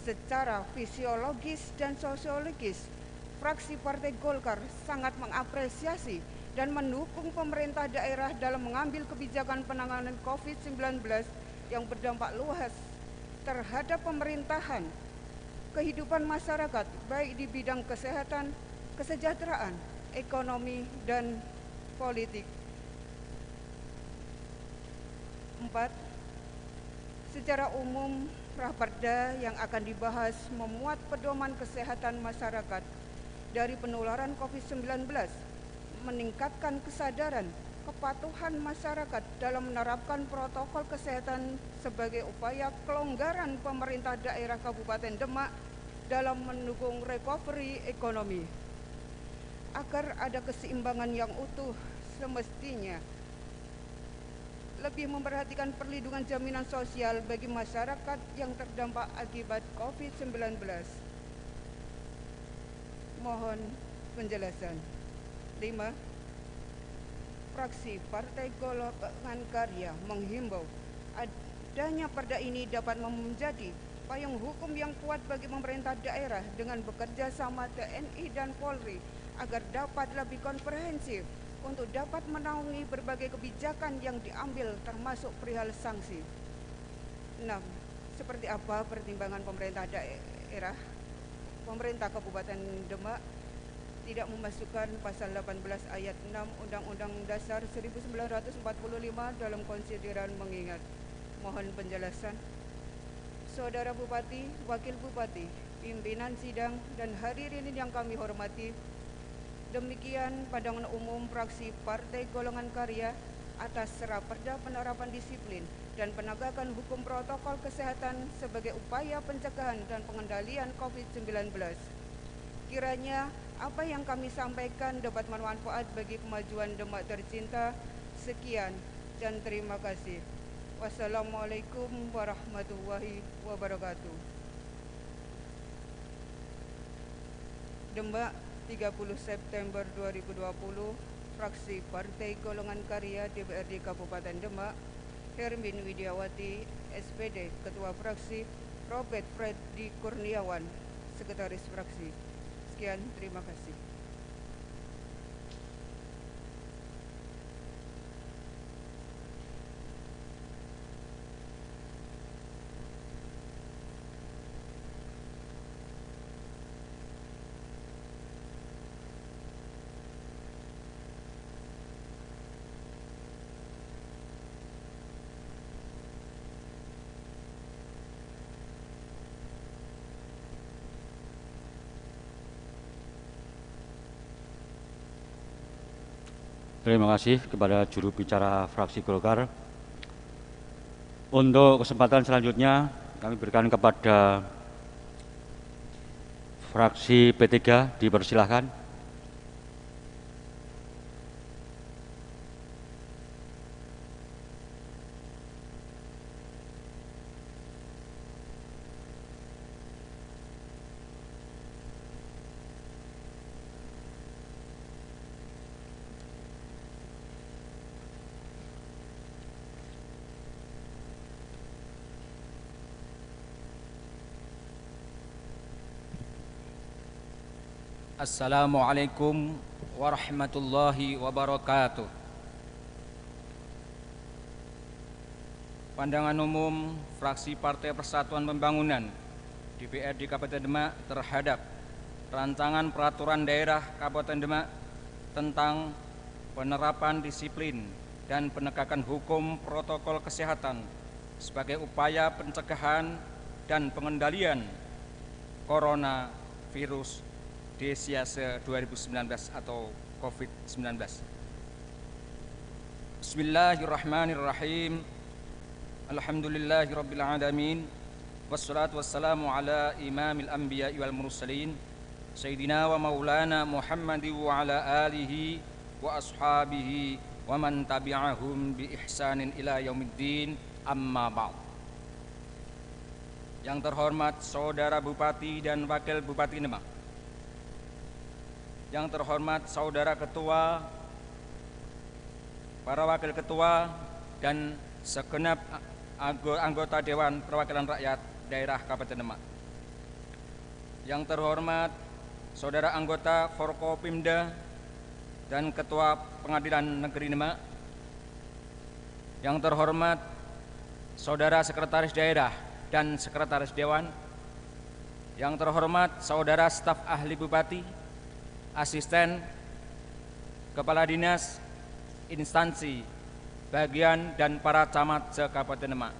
secara fisiologis dan sosiologis, fraksi Partai Golkar sangat mengapresiasi dan mendukung pemerintah daerah dalam mengambil kebijakan penanganan COVID-19 yang berdampak luas terhadap pemerintahan, kehidupan masyarakat, baik di bidang kesehatan, kesejahteraan, ekonomi, dan politik. 4. Secara umum, Raperda yang akan dibahas memuat pedoman kesehatan masyarakat dari penularan COVID-19, meningkatkan kesadaran kepatuhan masyarakat dalam menerapkan protokol kesehatan sebagai upaya kelonggaran pemerintah daerah Kabupaten Demak dalam mendukung recovery ekonomi. Agar ada keseimbangan yang utuh, semestinya lebih memperhatikan perlindungan jaminan sosial bagi masyarakat yang terdampak akibat COVID-19. Mohon penjelasan. 5. Fraksi Partai Golongan Karya menghimbau adanya perda ini dapat menjadi payung hukum yang kuat bagi pemerintah daerah dengan bekerja sama TNI dan Polri agar dapat lebih komprehensif untuk dapat menaungi berbagai kebijakan yang diambil termasuk perihal sanksi. 6. Seperti apa pertimbangan pemerintah daerah, pemerintah Kabupaten Demak tidak memasukkan pasal 18 ayat 6 Undang-Undang Dasar 1945 dalam konsideran mengingat? Mohon penjelasan. Saudara Bupati, Wakil Bupati, pimpinan sidang, dan hadirin yang kami hormati, demikian pandangan umum fraksi Partai Golongan Karya atas Raperda penerapan disiplin dan penegakan hukum protokol kesehatan sebagai upaya pencegahan dan pengendalian COVID-19. Kiranya apa yang kami sampaikan dapat bermanfaat bagi kemajuan Demak tercinta. Sekian dan terima kasih. Wassalamualaikum warahmatullahi wabarakatuh. Demak, 30 September 2020, fraksi Partai Golongan Karya DPRD Kabupaten Demak, Hermin Widiawati, SPD, Ketua Fraksi, Robert Freddy Kurniawan, Sekretaris Fraksi. Sekian, terima kasih. Terima kasih kepada juru bicara fraksi Golkar. Untuk kesempatan selanjutnya kami berikan kepada fraksi P3, dipersilahkan. Assalamualaikum warahmatullahi wabarakatuh. Pandangan umum fraksi Partai Persatuan Pembangunan DPRD Kabupaten Demak terhadap rancangan peraturan daerah Kabupaten Demak tentang penerapan disiplin dan penegakan hukum protokol kesehatan sebagai upaya pencegahan dan pengendalian coronavirus Desiase 2019 atau COVID-19. Bismillahirrahmanirrahim. Alhamdulillahirabbil alamin. Wassalatu wassalamu ala imamil anbiya'i wal mursalin Sayyidina wa maulana Muhammadi wa ala alihi wa ashabihi wa man tabi'ahum bi ihsanin ila yaumiddin, amma ba'd. Yang terhormat Saudara Bupati dan Wakil Bupati Demak, yang terhormat Saudara Ketua, para Wakil Ketua, dan segenap anggota Dewan Perwakilan Rakyat Daerah Kabupaten Demak, yang terhormat Saudara anggota Forkopimda dan Ketua Pengadilan Negeri Demak, yang terhormat Saudara Sekretaris Daerah dan Sekretaris Dewan, yang terhormat Saudara staf ahli Bupati, asisten, kepala dinas, instansi, bagian, dan para camat se-Kabupaten Demak,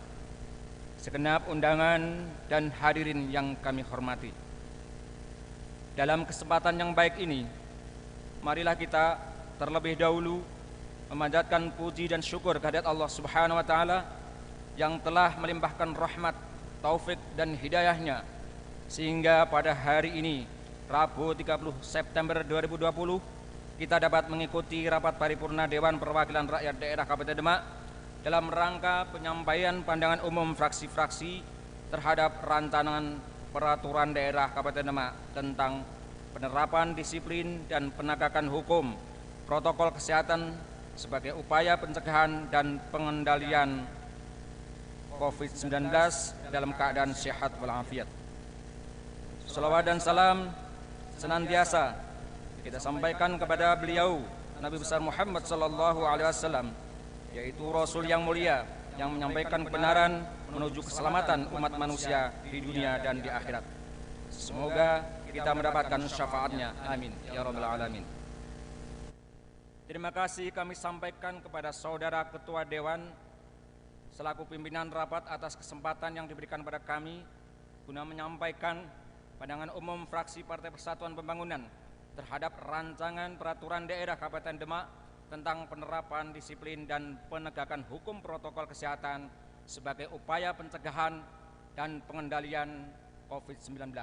segenap undangan dan hadirin yang kami hormati. Dalam kesempatan yang baik ini, marilah kita terlebih dahulu memanjatkan puji dan syukur kehadirat Allah Subhanahu wa taala yang telah melimpahkan rahmat, taufik, dan hidayahnya sehingga pada hari ini, Rabu 30 September 2020, kita dapat mengikuti rapat paripurna Dewan Perwakilan Rakyat Daerah Kabupaten Demak dalam rangka penyampaian pandangan umum fraksi-fraksi terhadap rancangan peraturan daerah Kabupaten Demak tentang penerapan disiplin dan penegakan hukum protokol kesehatan sebagai upaya pencegahan dan pengendalian COVID-19 dalam keadaan sehat walafiat. Salawat dan salam senantiasa kita sampaikan kepada beliau Nabi besar Muhammad sallallahu alaihi wasallam, yaitu Rasul yang mulia yang menyampaikan kebenaran menuju keselamatan umat manusia di dunia dan di akhirat. Semoga kita mendapatkan syafaatnya, amin ya rabbal alamin. Terima kasih kami sampaikan kepada Saudara Ketua Dewan selaku pimpinan rapat atas kesempatan yang diberikan pada kami guna menyampaikan pandangan umum fraksi Partai Persatuan Pembangunan terhadap rancangan peraturan daerah Kabupaten Demak tentang penerapan disiplin dan penegakan hukum protokol kesehatan sebagai upaya pencegahan dan pengendalian COVID-19.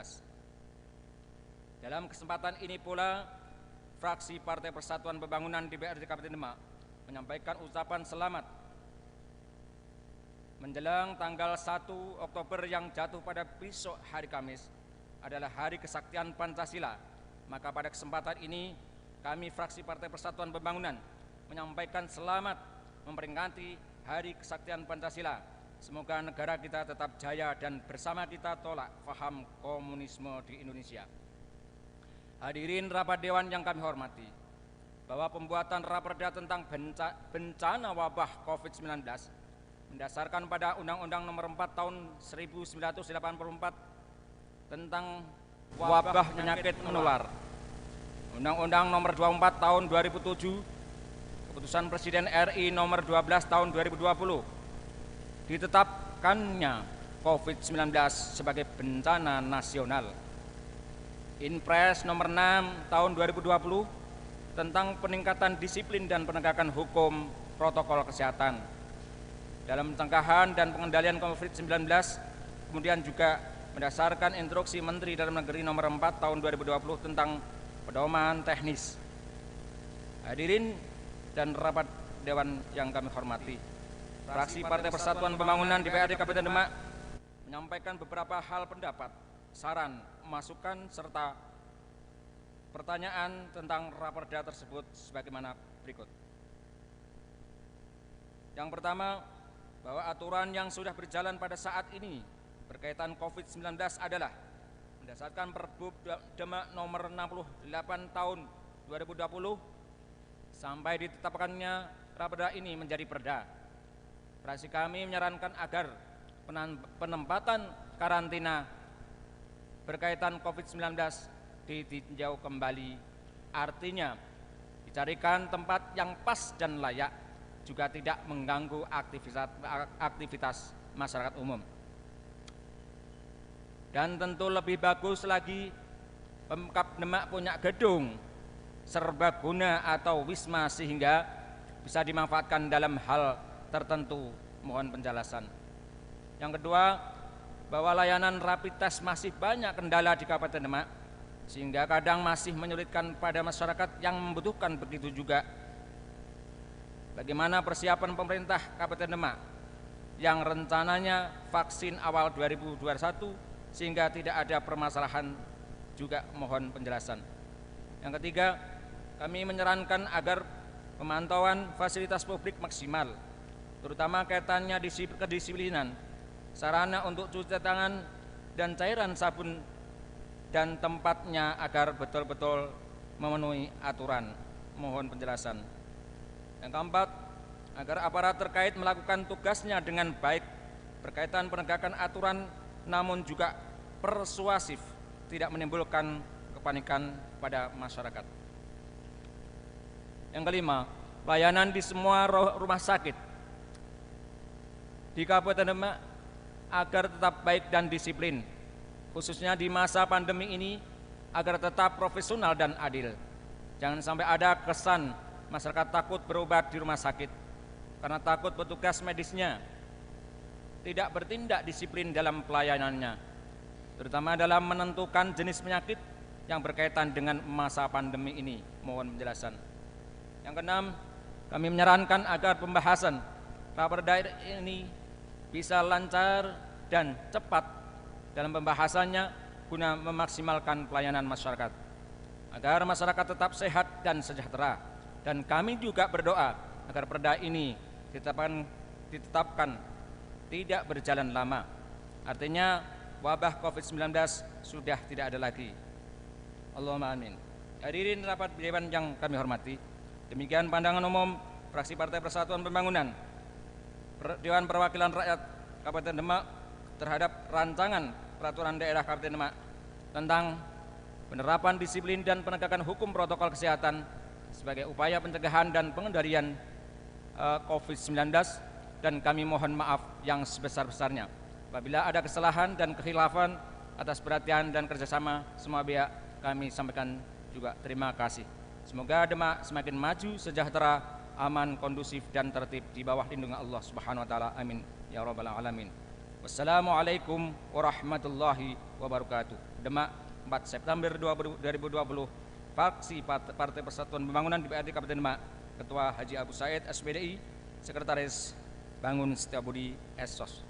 Dalam kesempatan ini pula, fraksi Partai Persatuan Pembangunan DPRD Kabupaten Demak menyampaikan ucapan selamat menjelang tanggal 1 Oktober yang jatuh pada besok hari Kamis adalah Hari Kesaktian Pancasila. Maka pada kesempatan ini kami fraksi Partai Persatuan Pembangunan menyampaikan selamat memperingati Hari Kesaktian Pancasila. Semoga negara kita tetap jaya dan bersama kita tolak paham komunisme di Indonesia. Hadirin rapat dewan yang kami hormati, bahwa pembuatan raperda tentang bencana wabah COVID-19 mendasarkan pada Undang-Undang Nomor 4 Tahun 1984 tentang wabah penyakit menular, Undang-Undang Nomor 24 Tahun 2007, Keputusan Presiden RI Nomor 12 Tahun 2020, ditetapkannya COVID-19 sebagai bencana nasional. Inpres Nomor 6 Tahun 2020 tentang peningkatan disiplin dan penegakan hukum protokol kesehatan dalam pencegahan dan pengendalian COVID-19, kemudian juga berdasarkan instruksi Menteri Dalam Negeri Nomor 4 Tahun 2020 tentang pedoman teknis. Hadirin dan rapat dewan yang kami hormati, fraksi Partai Persatuan Pembangunan DPRD Kabupaten Demak menyampaikan beberapa hal pendapat, saran, masukan, serta pertanyaan tentang raperda tersebut sebagaimana berikut. Yang pertama, bahwa aturan yang sudah berjalan pada saat ini berkaitan COVID-19 adalah berdasarkan Perbup Demak Nomor 68 Tahun 2020 sampai ditetapkannya raperda ini menjadi perda. Fraksi kami menyarankan agar penempatan karantina berkaitan COVID-19 ditinjau kembali, artinya dicarikan tempat yang pas dan layak, juga tidak mengganggu aktivitas masyarakat umum. Dan tentu lebih bagus lagi Pemkab Demak punya gedung serbaguna atau wisma sehingga bisa dimanfaatkan dalam hal tertentu. Mohon penjelasan. Yang kedua, bahwa layanan rapid test masih banyak kendala di Kabupaten Demak, sehingga kadang masih menyulitkan pada masyarakat yang membutuhkan. Begitu juga bagaimana persiapan pemerintah Kabupaten Demak yang rencananya vaksin awal 2021, sehingga tidak ada permasalahan, juga mohon penjelasan. Yang ketiga, kami menyarankan agar pemantauan fasilitas publik maksimal, terutama kaitannya kedisiplinan, sarana untuk cuci tangan dan cairan sabun dan tempatnya agar betul-betul memenuhi aturan. Mohon penjelasan. Yang keempat, agar aparat terkait melakukan tugasnya dengan baik berkaitan penegakan aturan, namun juga persuasif, tidak menimbulkan kepanikan pada masyarakat. Yang kelima, pelayanan di semua rumah sakit di Kabupaten Demak agar tetap baik dan disiplin, khususnya di masa pandemi ini, agar tetap profesional dan adil. Jangan sampai ada kesan masyarakat takut berobat di rumah sakit karena takut petugas medisnya tidak bertindak disiplin dalam pelayanannya, terutama dalam menentukan jenis penyakit yang berkaitan dengan masa pandemi ini. Mohon penjelasan. Yang keenam, kami menyarankan agar pembahasan Raperda ini bisa lancar dan cepat dalam pembahasannya guna memaksimalkan pelayanan masyarakat, agar masyarakat tetap sehat dan sejahtera. Dan kami juga berdoa agar perda ini ditetapkan tidak berjalan lama. Artinya wabah COVID-19 sudah tidak ada lagi. Allahumma amin. Hadirin rapat dewan yang kami hormati, demikian pandangan umum fraksi Partai Persatuan Pembangunan Dewan Perwakilan Rakyat Kabupaten Demak terhadap rancangan peraturan daerah Kabupaten Demak tentang penerapan disiplin dan penegakan hukum protokol kesehatan sebagai upaya pencegahan dan pengendalian COVID-19, dan kami mohon maaf yang sebesar-besarnya apabila ada kesalahan dan kekhilafan. Atas perhatian dan kerjasama semua pihak kami sampaikan juga terima kasih. Semoga Demak semakin maju, sejahtera, aman, kondusif dan tertib di bawah lindungan Allah Subhanahu wa taala. Amin ya rabbal alamin. Wassalamualaikum warahmatullahi wabarakatuh. Demak, 4 September 2020, Fraksi Partai Persatuan Pembangunan DPRD Kabupaten Demak, Ketua Haji Abu Said SPDI, Sekretaris Bangun Setiabudi Esos.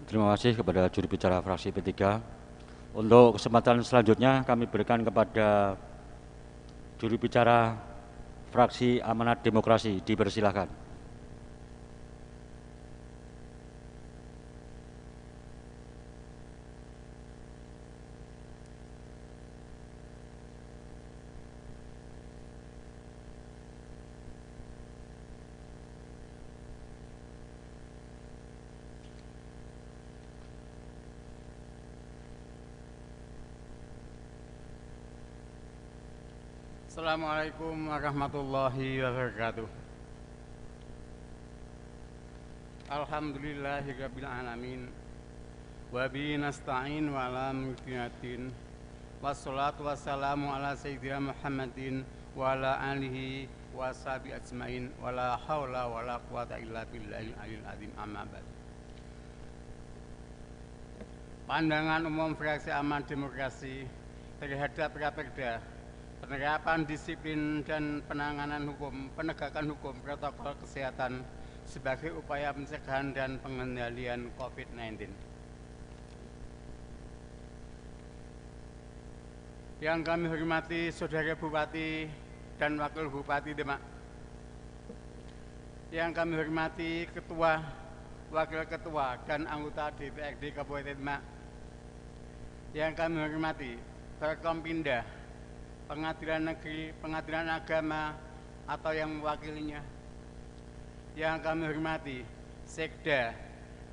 Terima kasih kepada juru bicara fraksi P3. Untuk kesempatan selanjutnya kami berikan kepada juru bicara fraksi Amanat Demokrasi. Dipersilahkan. Assalamualaikum warahmatullahi wabarakatuh. Alhamdulillahirabbil alamin. Wa bihi nasta'in wa ala mulkinatin. Wassalatu wassalamu ala sayyidina Muhammadin wa ala alihi wa sahbihi ajmain. Wa la haula wa la quwata illa billahil aliyil azim. Amma ba'd. Pandangan umum fraksi Amanat Demokrasi terhadap Raperda penerapan disiplin dan penanganan hukum, penegakan hukum protokol kesehatan sebagai upaya pencegahan dan pengendalian COVID-19. Yang kami hormati Saudara Bupati dan Wakil Bupati Demak, yang kami hormati Ketua, Wakil Ketua dan anggota DPRD Kabupaten Demak, yang kami hormati Forkompinda, Pengadilan Negeri, Pengadilan Agama atau yang mewakilinya, yang kami hormati Sekda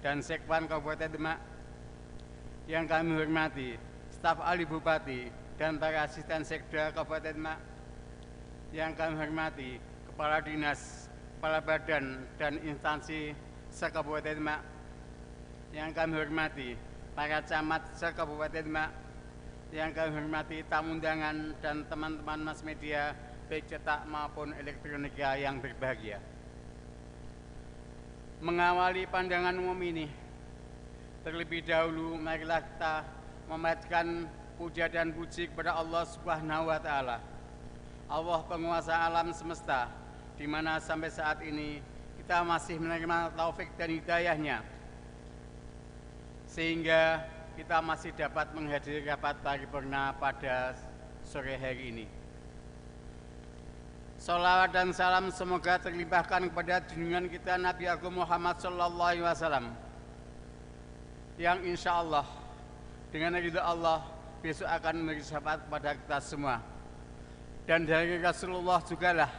dan Sekwan Kabupaten Demak, Yang kami hormati staf ahli Bupati dan para asisten sekda Kabupaten Demak. Yang kami hormati Kepala Dinas, Kepala Badan dan instansi se-Kabupaten Demak. Yang kami hormati para camat se-Kabupaten Demak. Yang kami hormati tamu undangan dan teman-teman mass media baik cetak maupun elektronika yang berbahagia. Mengawali pandangan umum ini, terlebih dahulu marilah kita memanjatkan puja dan puji kepada Allah Subhanahu wa taala. Allah penguasa alam semesta, di mana sampai saat ini kita masih menerima taufik dan hidayahnya, sehingga kita masih dapat menghadiri rapat paripurna pada sore hari ini. Salawat dan salam semoga terlimpahkan kepada junjungan kita Nabi Agung Muhammad SAW, yang insya Allah dengan ridha Allah besok akan memberi syafaat kepada kita semua. Dan dari Rasulullah jugalah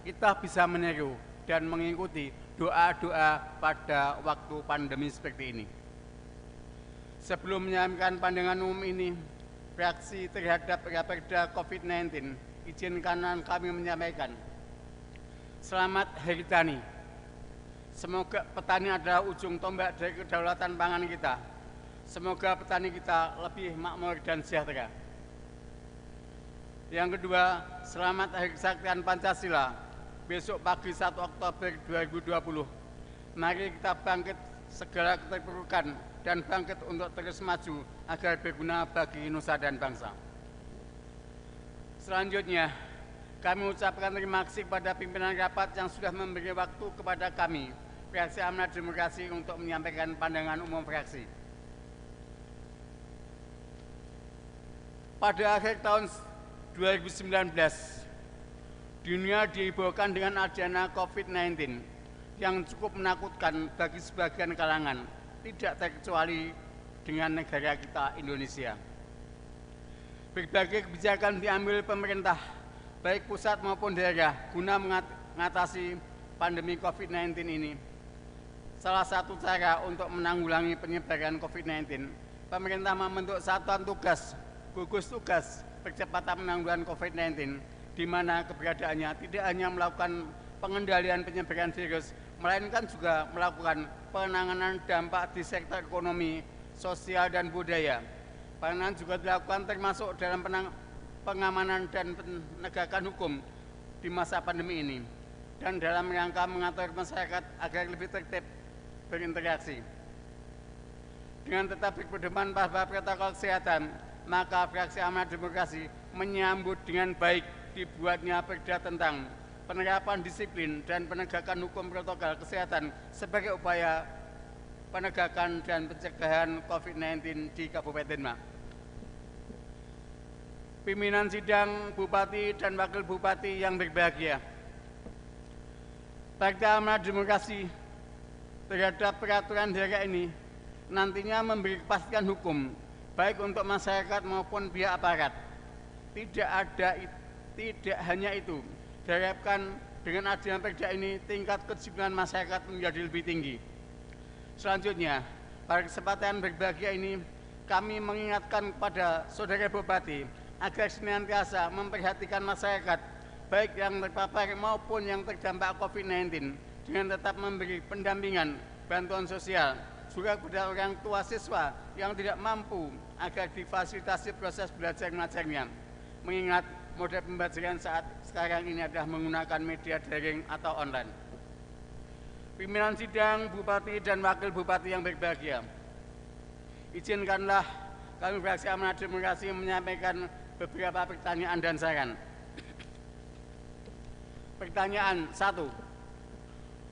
kita bisa meniru dan mengikuti doa-doa pada waktu pandemi seperti ini. Sebelum menyampaikan pandangan umum ini, reaksi terhadap Raperda COVID-19, izinkan kami menyampaikan selamat Hari Tani. Semoga petani adalah ujung tombak dari kedaulatan pangan kita. Semoga petani kita lebih makmur dan sejahtera. Yang kedua, selamat Hari Kesaktian Pancasila. Besok pagi 1 Oktober 2020. Mari kita bangkit segala keterpurukan dan bangkit untuk terus maju agar berguna bagi nusa dan bangsa. Selanjutnya, kami ucapkan terima kasih kepada pimpinan rapat yang sudah memberi waktu kepada kami, Fraksi Amanat Demokrasi, untuk menyampaikan pandangan umum fraksi. Pada akhir tahun 2019, dunia dihebohkan dengan adanya COVID-19 yang cukup menakutkan bagi sebagian kalangan, tidak terkecuali dengan negara kita Indonesia. Berbagai kebijakan diambil pemerintah, baik pusat maupun daerah, guna mengatasi pandemi COVID-19 ini. Salah satu cara untuk menanggulangi penyebaran COVID-19, pemerintah membentuk satuan tugas, gugus tugas percepatan penanggulangan COVID-19, di mana keberadaannya tidak hanya melakukan pengendalian penyebaran virus, melainkan juga melakukan penanganan dampak di sektor ekonomi, sosial, dan budaya. Penanganan juga dilakukan termasuk dalam pengamanan dan penegakan hukum di masa pandemi ini, dan dalam rangka mengatur masyarakat agar lebih tertib berinteraksi. Dengan tetap berpedoman pada protokol kesehatan, maka Fraksi Amanat Demokrasi menyambut dengan baik dibuatnya perda tentang penerapan disiplin dan penegakan hukum protokol kesehatan sebagai upaya penegakan dan pencegahan COVID-19 di Kabupaten Demak. Pimpinan sidang, Bupati dan Wakil Bupati yang berbahagia, Partai Amanat Demokrasi terhadap peraturan daerah ini nantinya memberi kepastian hukum baik untuk masyarakat maupun pihak aparat. Tidak hanya itu, diharapkan dengan adanya perda ini tingkat kedisiplinan masyarakat menjadi lebih tinggi. Selanjutnya, pada kesempatan berbahagia ini kami mengingatkan kepada saudara Bupati agar senantiasa memperhatikan masyarakat baik yang terpapar maupun yang terdampak COVID-19 dengan tetap memberi pendampingan, bantuan sosial, juga kepada orang tua siswa yang tidak mampu agar difasilitasi proses belajar mengajarnya. Mengingat model pembelajaran saat sekarang ini adalah menggunakan media daring atau online. Pimpinan sidang, Bupati dan Wakil Bupati yang berbahagia, izinkanlah kami Fraksi Amanat Demokrasi menyampaikan beberapa pertanyaan dan saran. Pertanyaan 1.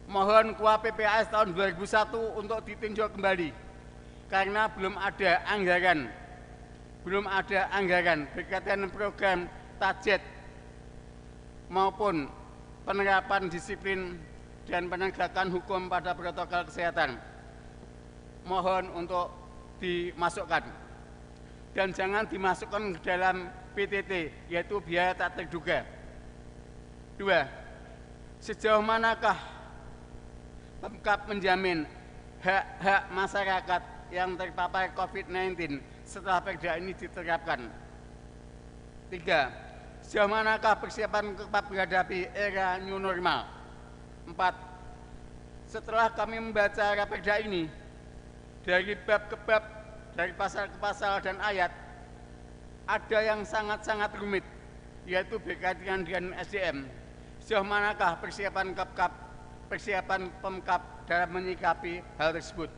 Mohon Kuah PPAS tahun 2001 untuk ditinjau kembali karena belum ada anggaran berkaitan program target maupun penerapan disiplin dan penegakan hukum pada protokol kesehatan. Mohon untuk dimasukkan dan jangan dimasukkan ke dalam PTT, yaitu biaya tak terduga. 2. Sejauh manakah Pemkab menjamin hak-hak masyarakat yang terpapar COVID-19 setelah perda ini diterapkan? 3. Sejauh manakah persiapan KEPAP menghadapi era new normal? 4. Setelah kami membaca perda ini, dari bab ke bab, dari pasal ke pasal dan ayat, ada yang sangat-sangat rumit, yaitu berkaitan dengan SDM. Sejauh manakah persiapan KEPKAP, persiapan PEMKAP dalam menyikapi hal tersebut?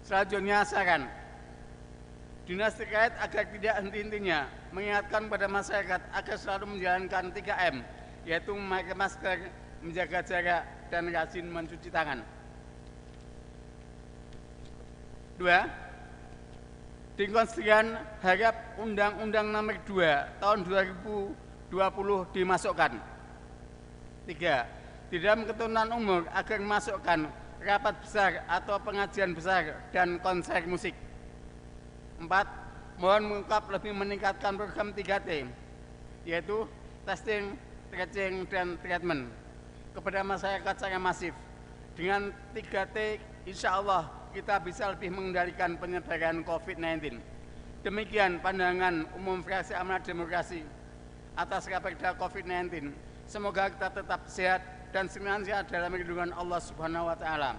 Selanjutnya saran, dinas terkait agar tidak henti-hentinya mengingatkan pada masyarakat agar selalu menjalankan 3M, yaitu memakai masker, menjaga jarak, dan rajin mencuci tangan. 2. Dikonstruksikan harap Undang-Undang Nomor 2 Tahun 2020 dimasukkan. 3. Di dalam ketentuan umur agar masukkan rapat besar atau pengajian besar dan konser musik. 4. Mohon mengungkap lebih meningkatkan program 3T, yaitu testing, tracing, dan treatment kepada masyarakat secara masif. Dengan 3T, insya Allah kita bisa lebih mengendalikan penyebaran COVID-19. Demikian pandangan umum fraksi Amanat Demokrasi atas Raperda COVID-19. Semoga kita tetap sehat dan senantiasa dalam lindungan Allah Subhanahu wa Ta'ala.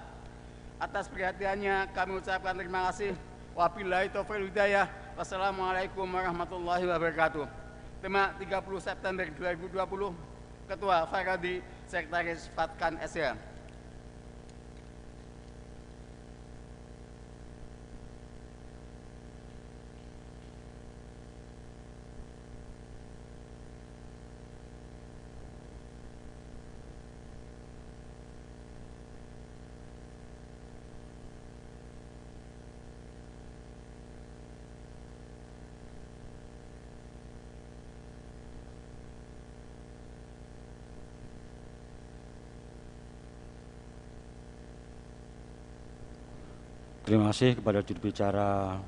Atas perhatiannya kami ucapkan terima kasih. Wabillahi taufiq wal hidayah. Wassalamualaikum warahmatullahi wabarakatuh. Tema 30 September 2020, Ketua Faradi, Sekretaris Fatkan SH. Terima kasih kepada juru bicara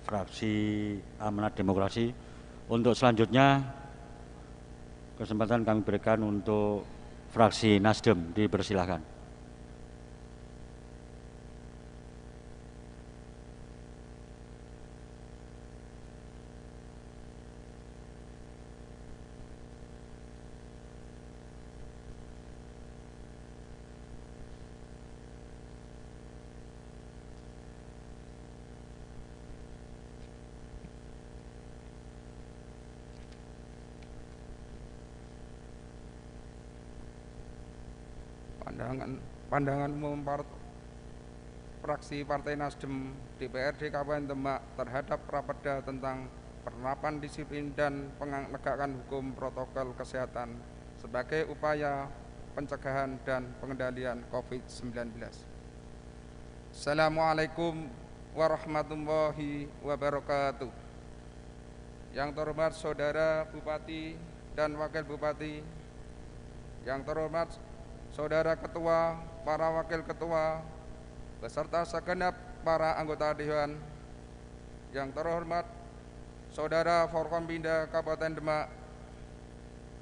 fraksi Amanat Demokrasi. Untuk selanjutnya kesempatan kami berikan untuk fraksi Nasdem, dipersilahkan. Pandangan umum fraksi Partai Nasdem DPRD Kabupaten Demak terhadap Raperda tentang penerapan disiplin dan penegakan hukum protokol kesehatan sebagai upaya pencegahan dan pengendalian COVID-19. Assalamualaikum warahmatullahi wabarakatuh. Yang terhormat Saudara Bupati dan Wakil Bupati, yang terhormat Saudara Ketua, para Wakil Ketua, beserta segenap para anggota Dewan, yang terhormat Saudara Forkompinda Kabupaten Demak,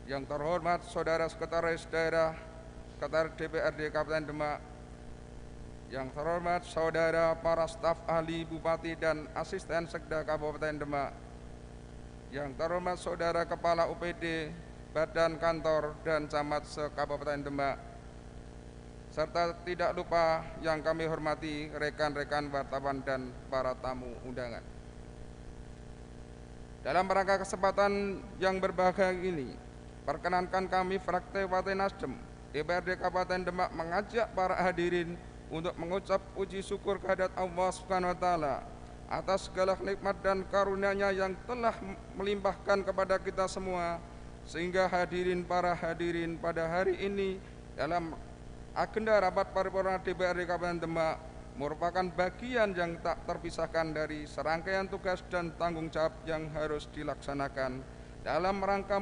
yang terhormat Saudara Sekretaris Daerah Sekretariat DPRD Kabupaten Demak, yang terhormat Saudara para staf ahli Bupati dan Asisten Sekda Kabupaten Demak, yang terhormat Saudara Kepala UPD, Badan Kantor dan Camat se-Kabupaten Demak, serta tidak lupa yang kami hormati rekan-rekan wartawan dan para tamu undangan. Dalam rangka kesempatan yang berbahagia ini, perkenankan kami fraksi Partai Nasdem DPRD Kabupaten Demak mengajak para hadirin untuk mengucap puji syukur kehadirat Allah Subhanahu wa Ta'ala atas segala nikmat dan karunia-Nya yang telah melimpahkan kepada kita semua, sehingga para hadirin pada hari ini dalam agenda rapat paripurna DPRD Kabupaten Demak merupakan bagian yang tak terpisahkan dari serangkaian tugas dan tanggung jawab yang harus dilaksanakan dalam rangka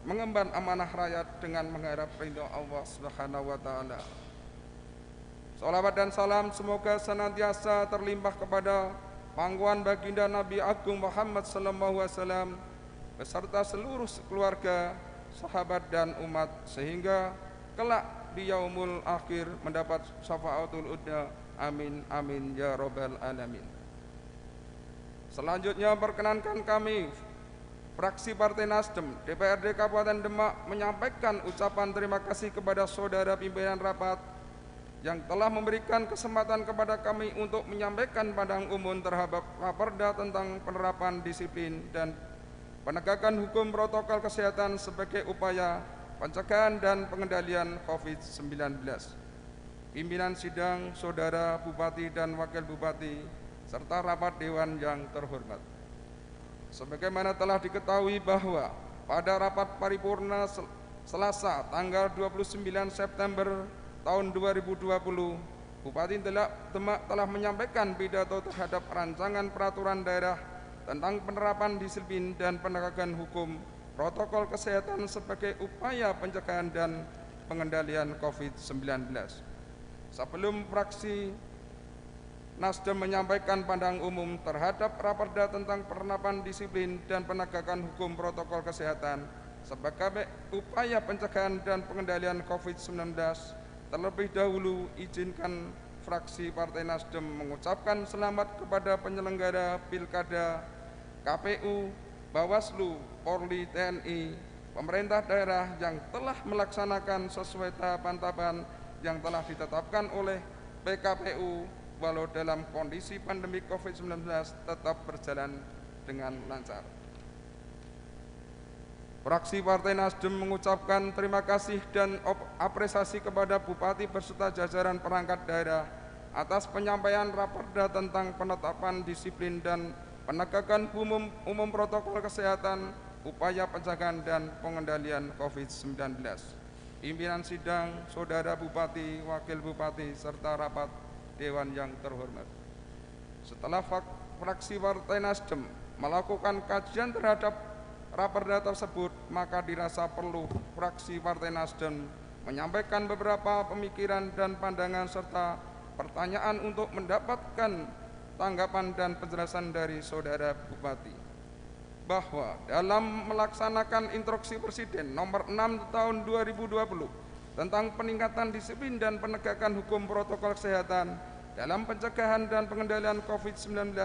mengemban amanah rakyat dengan mengharap ridho Allah Subhanahu wa Ta'ala. Salawat dan salam semoga senantiasa terlimpah kepada pangkuan baginda Nabi Agung Muhammad sallallahu alaihi wasallam beserta seluruh keluarga, sahabat dan umat, sehingga kelak di yaumul akhir mendapat syafaatul udna. Amin amin ya rabbal alamin. Selanjutnya perkenankan kami fraksi Partai Nasdem DPRD Kabupaten Demak menyampaikan ucapan terima kasih kepada saudara pimpinan rapat yang telah memberikan kesempatan kepada kami untuk menyampaikan pandangan umum terhadap Raperda tentang penerapan disiplin dan penegakan hukum protokol kesehatan sebagai upaya pencegahan dan pengendalian COVID-19. Pimpinan sidang, saudara Bupati dan Wakil Bupati, serta rapat Dewan yang terhormat. Sebagaimana telah diketahui bahwa pada rapat paripurna Selasa tanggal 29 September tahun 2020, Bupati Demak telah menyampaikan pidato terhadap rancangan peraturan daerah tentang penerapan disiplin dan penegakan hukum protokol kesehatan sebagai upaya pencegahan dan pengendalian COVID-19. Sebelum fraksi Nasdem menyampaikan pandangan umum terhadap Raperda tentang penerapan disiplin dan penegakan hukum protokol kesehatan sebagai upaya pencegahan dan pengendalian COVID-19, terlebih dahulu izinkan fraksi Partai Nasdem mengucapkan selamat kepada penyelenggara Pilkada, KPU, Bawaslu, Polri, TNI, pemerintah daerah yang telah melaksanakan sesuai tahapan-tahapan yang telah ditetapkan oleh PKPU walau dalam kondisi pandemi COVID-19 tetap berjalan dengan lancar. Fraksi Partai Nasdem mengucapkan terima kasih dan apresiasi kepada Bupati beserta jajaran perangkat daerah atas penyampaian Raperda tentang penetapan disiplin dan penegakan umum protokol kesehatan, upaya pencegahan dan pengendalian COVID-19. Pimpinan sidang, saudara Bupati, Wakil Bupati, serta rapat Dewan yang terhormat. Setelah fraksi Partai Nasdem melakukan kajian terhadap Raperda tersebut, maka dirasa perlu fraksi Partai Nasdem menyampaikan beberapa pemikiran dan pandangan serta pertanyaan untuk mendapatkan tanggapan dan penjelasan dari saudara Bupati. Bahwa dalam melaksanakan instruksi Presiden nomor 6 tahun 2020 tentang peningkatan disiplin dan penegakan hukum protokol kesehatan dalam pencegahan dan pengendalian COVID-19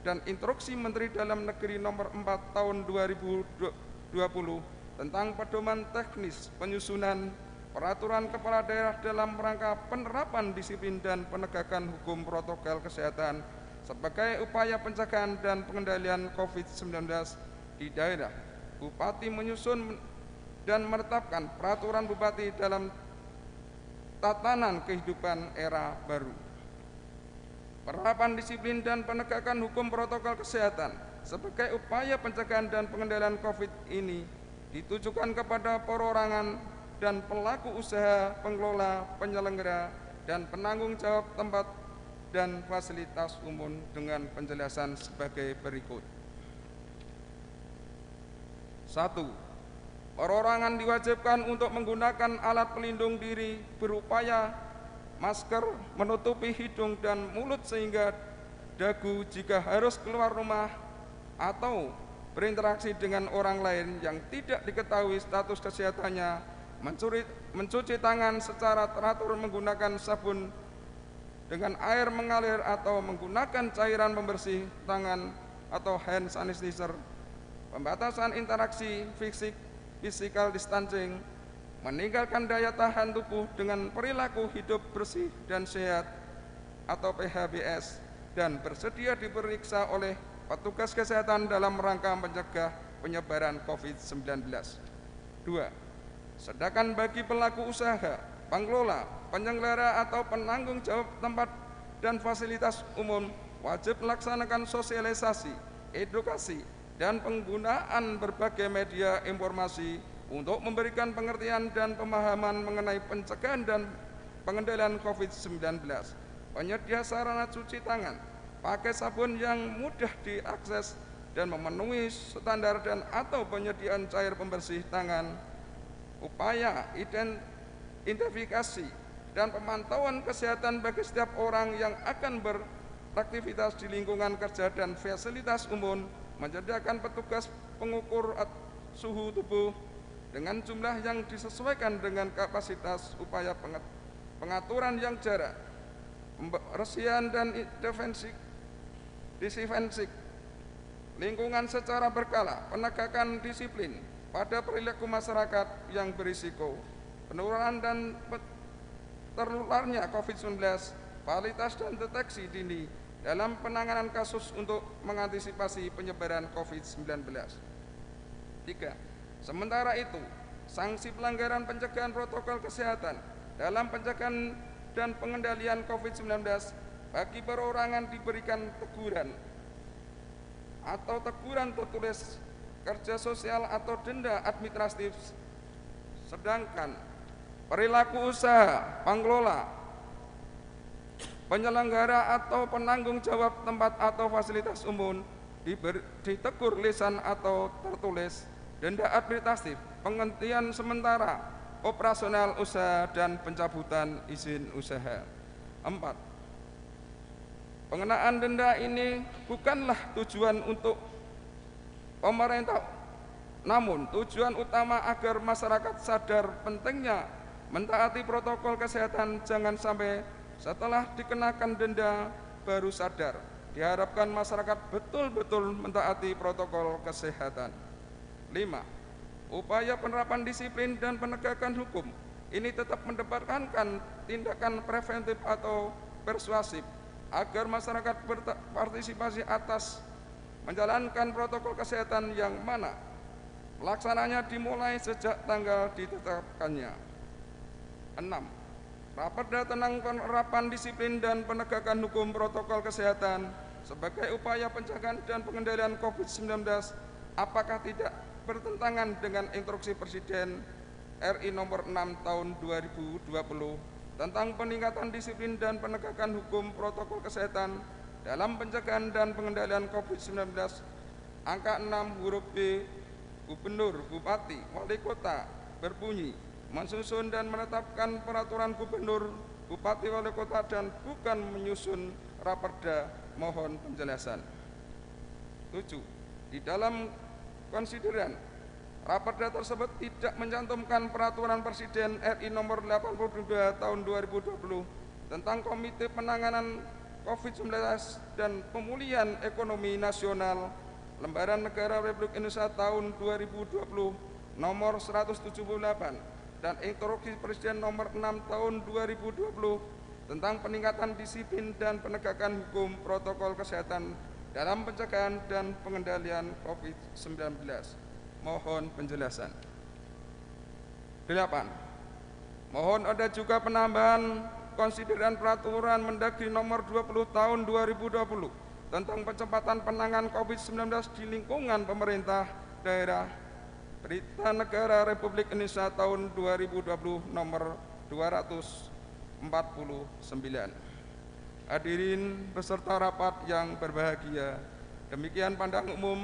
dan instruksi Menteri Dalam Negeri nomor 4 tahun 2020 tentang pedoman teknis penyusunan peraturan kepala daerah dalam rangka penerapan disiplin dan penegakan hukum protokol kesehatan sebagai upaya pencegahan dan pengendalian COVID-19 di daerah, Bupati menyusun dan menetapkan peraturan Bupati dalam tatanan kehidupan era baru. Penerapan disiplin dan penegakan hukum protokol kesehatan sebagai upaya pencegahan dan pengendalian COVID ini ditujukan kepada perorangan dan pelaku usaha, pengelola, penyelenggara, dan penanggung jawab tempat dan fasilitas umum dengan penjelasan sebagai berikut. 1. Perorangan diwajibkan untuk menggunakan alat pelindung diri berupaya masker menutupi hidung dan mulut sehingga dagu jika harus keluar rumah atau berinteraksi dengan orang lain yang tidak diketahui status kesehatannya, mencuci tangan secara teratur menggunakan sabun dengan air mengalir atau menggunakan cairan pembersih tangan atau hand sanitizer, pembatasan interaksi fisik, physical distancing, meninggalkan daya tahan tubuh dengan perilaku hidup bersih dan sehat atau PHBS, dan bersedia diperiksa oleh petugas kesehatan dalam rangka mencegah penyebaran COVID-19. 2. Sedangkan bagi pelaku usaha, pengelola, penyelenggara atau penanggung jawab tempat dan fasilitas umum wajib melaksanakan sosialisasi, edukasi, dan penggunaan berbagai media informasi untuk memberikan pengertian dan pemahaman mengenai pencegahan dan pengendalian COVID-19. Penyedia sarana cuci tangan, pakai sabun yang mudah diakses dan memenuhi standar dan atau penyediaan cair pembersih tangan, upaya identifikasi dan pemantauan kesehatan bagi setiap orang yang akan beraktivitas di lingkungan kerja dan fasilitas umum, menyediakan petugas pengukur suhu tubuh dengan jumlah yang disesuaikan dengan kapasitas upaya pengaturan yang jarak, pembersihan dan disinfeksi lingkungan secara berkala, penegakan disiplin pada perilaku masyarakat yang berisiko penularan dan tertularnya COVID-19, kualitas dan deteksi dini dalam penanganan kasus untuk mengantisipasi penyebaran COVID-19. 3. Sementara itu, sanksi pelanggaran pencegahan protokol kesehatan dalam pencegahan dan pengendalian COVID-19 bagi perorangan diberikan teguran atau teguran tertulis, kerja sosial atau denda administratif, sedangkan perilaku usaha, pengelola, penyelenggara atau penanggung jawab tempat atau fasilitas umum ditegur lisan atau tertulis, denda administratif, penghentian sementara operasional usaha dan pencabutan izin usaha. 4. Pengenaan denda ini bukanlah tujuan untuk pemerintah, namun tujuan utama agar masyarakat sadar pentingnya mentaati protokol kesehatan. Jangan sampai setelah dikenakan denda baru sadar. Diharapkan masyarakat betul-betul mentaati protokol kesehatan. 5. Upaya penerapan disiplin dan penegakan hukum ini tetap mendepankan tindakan preventif atau persuasif agar masyarakat berpartisipasi atas menjalankan protokol kesehatan yang mana pelaksananya dimulai sejak tanggal ditetapkannya. 6. Raperda tentang penerapan disiplin dan penegakan hukum protokol kesehatan sebagai upaya pencegahan dan pengendalian COVID-19 apakah tidak bertentangan dengan instruksi Presiden RI nomor 6 tahun 2020 tentang peningkatan disiplin dan penegakan hukum protokol kesehatan dalam pencegahan dan pengendalian COVID-19 angka 6 huruf B Gubernur, Bupati, Wali Kota berbunyi mensusun dan menetapkan peraturan Gubernur, Bupati, Wali Kota dan bukan menyusun raperda. Mohon penjelasan. 7. Di dalam konsideran raperda tersebut tidak mencantumkan peraturan Presiden RI nomor 82 tahun 2020 tentang Komite Penanganan COVID-19 dan Pemulihan Ekonomi Nasional Lembaran Negara Republik Indonesia tahun 2020 nomor 178 dan Instruksi Presiden nomor 6 tahun 2020 tentang peningkatan disiplin dan penegakan hukum protokol kesehatan dalam pencegahan dan pengendalian COVID-19. Mohon penjelasan. 8. Mohon ada juga penambahan konsideran peraturan Mendagri nomor 20 tahun 2020 tentang percepatan penanganan COVID-19 di lingkungan pemerintah daerah Berita Negara Republik Indonesia tahun 2020 nomor 249. Hadirin peserta rapat yang berbahagia, demikian pandangan umum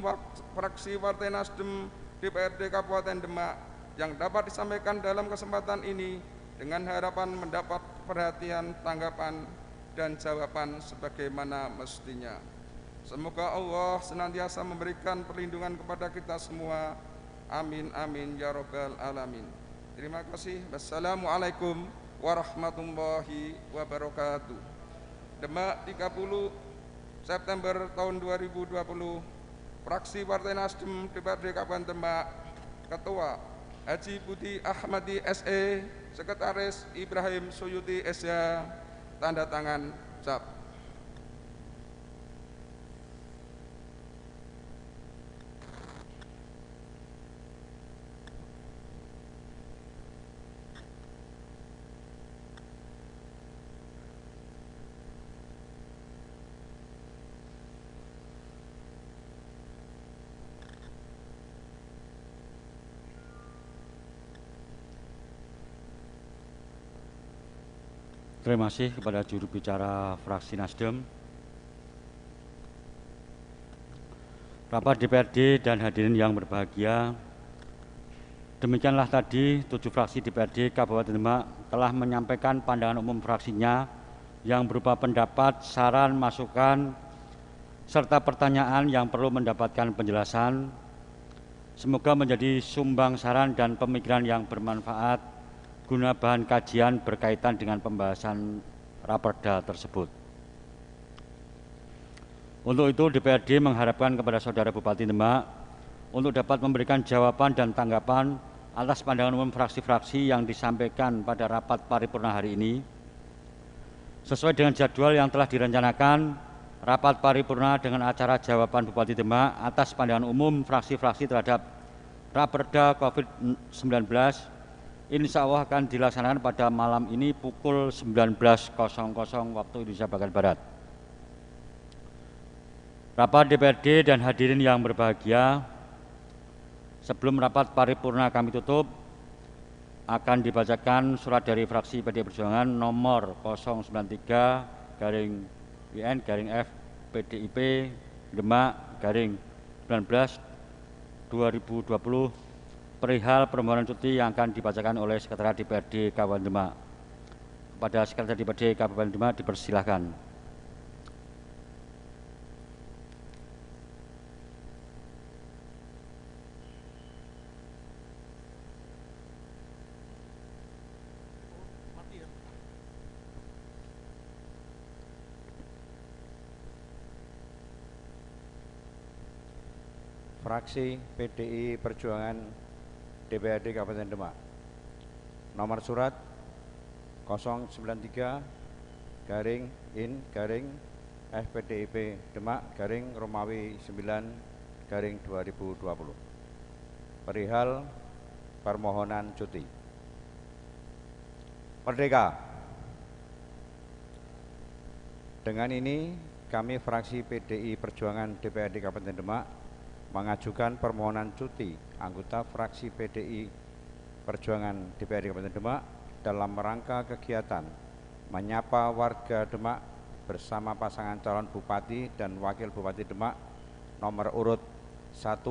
fraksi Partai Nasdem DPRD Kabupaten Demak yang dapat disampaikan dalam kesempatan ini dengan harapan mendapat perhatian, tanggapan, dan jawaban sebagaimana mestinya. Semoga Allah senantiasa memberikan perlindungan kepada kita semua. Amin, amin, ya rabbal alamin. Terima kasih. Wassalamualaikum warahmatullahi wabarakatuh. Demak 30 September tahun 2020, fraksi Partai Nasdem DPRD Kabupaten Demak, Ketua Haji Budi Ahmadi SE, Sekretaris Ibrahim Suyuti SH, tanda tangan cap. Terima kasih kepada juru bicara fraksi Nasdem. Rapat DPRD dan hadirin yang berbahagia, demikianlah tadi 7 fraksi DPRD Kabupaten Demak telah menyampaikan pandangan umum fraksinya yang berupa pendapat, saran, masukan, serta pertanyaan yang perlu mendapatkan penjelasan Semoga menjadi sumbang saran dan pemikiran yang bermanfaat guna bahan kajian berkaitan dengan pembahasan raperda tersebut. Untuk itu DPRD mengharapkan kepada Saudara Bupati Demak untuk dapat memberikan jawaban dan tanggapan atas pandangan umum fraksi-fraksi yang disampaikan pada rapat paripurna hari ini. Sesuai dengan jadwal yang telah direncanakan, rapat paripurna dengan acara jawaban Bupati Demak atas pandangan umum fraksi-fraksi terhadap Raperda COVID-19 insya Allah akan dilaksanakan pada malam ini pukul 19.00 waktu Indonesia bagian Barat. Rapat DPRD dan hadirin yang berbahagia, sebelum rapat paripurna kami tutup, akan dibacakan surat dari fraksi PDI Perjuangan nomor 093-WN-F PDIP Demak garing 19/2020 perihal permohonan cuti yang akan dibacakan oleh Sekretariat DPRD Kabupaten Demak. Kepada Sekretariat DPRD Kabupaten Demak dipersilahkan. Fraksi PDI Perjuangan DPRD Kabupaten Demak. Nomor surat 093-IN-FPDIP Demak Romawi 9/2020 perihal permohonan cuti. Merdeka. Dengan ini kami fraksi PDI Perjuangan DPRD Kabupaten Demak mengajukan permohonan cuti anggota fraksi PDI Perjuangan DPRD Kabupaten Demak dalam rangka kegiatan menyapa warga Demak bersama pasangan calon Bupati dan Wakil Bupati Demak nomor urut 1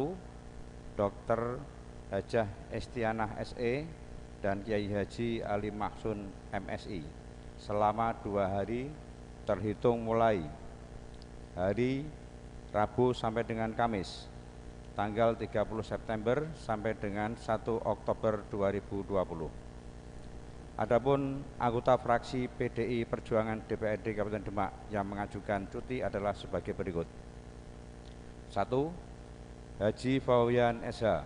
Dr. Hajah Estianah SE dan Kiai Haji Ali Mahsun MSI selama 2 hari terhitung mulai hari Rabu sampai dengan Kamis tanggal 30 September sampai dengan 1 Oktober 2020. Adapun anggota fraksi PDI Perjuangan DPRD Kabupaten Demak yang mengajukan cuti adalah sebagai berikut. 1. Haji Fawian SH.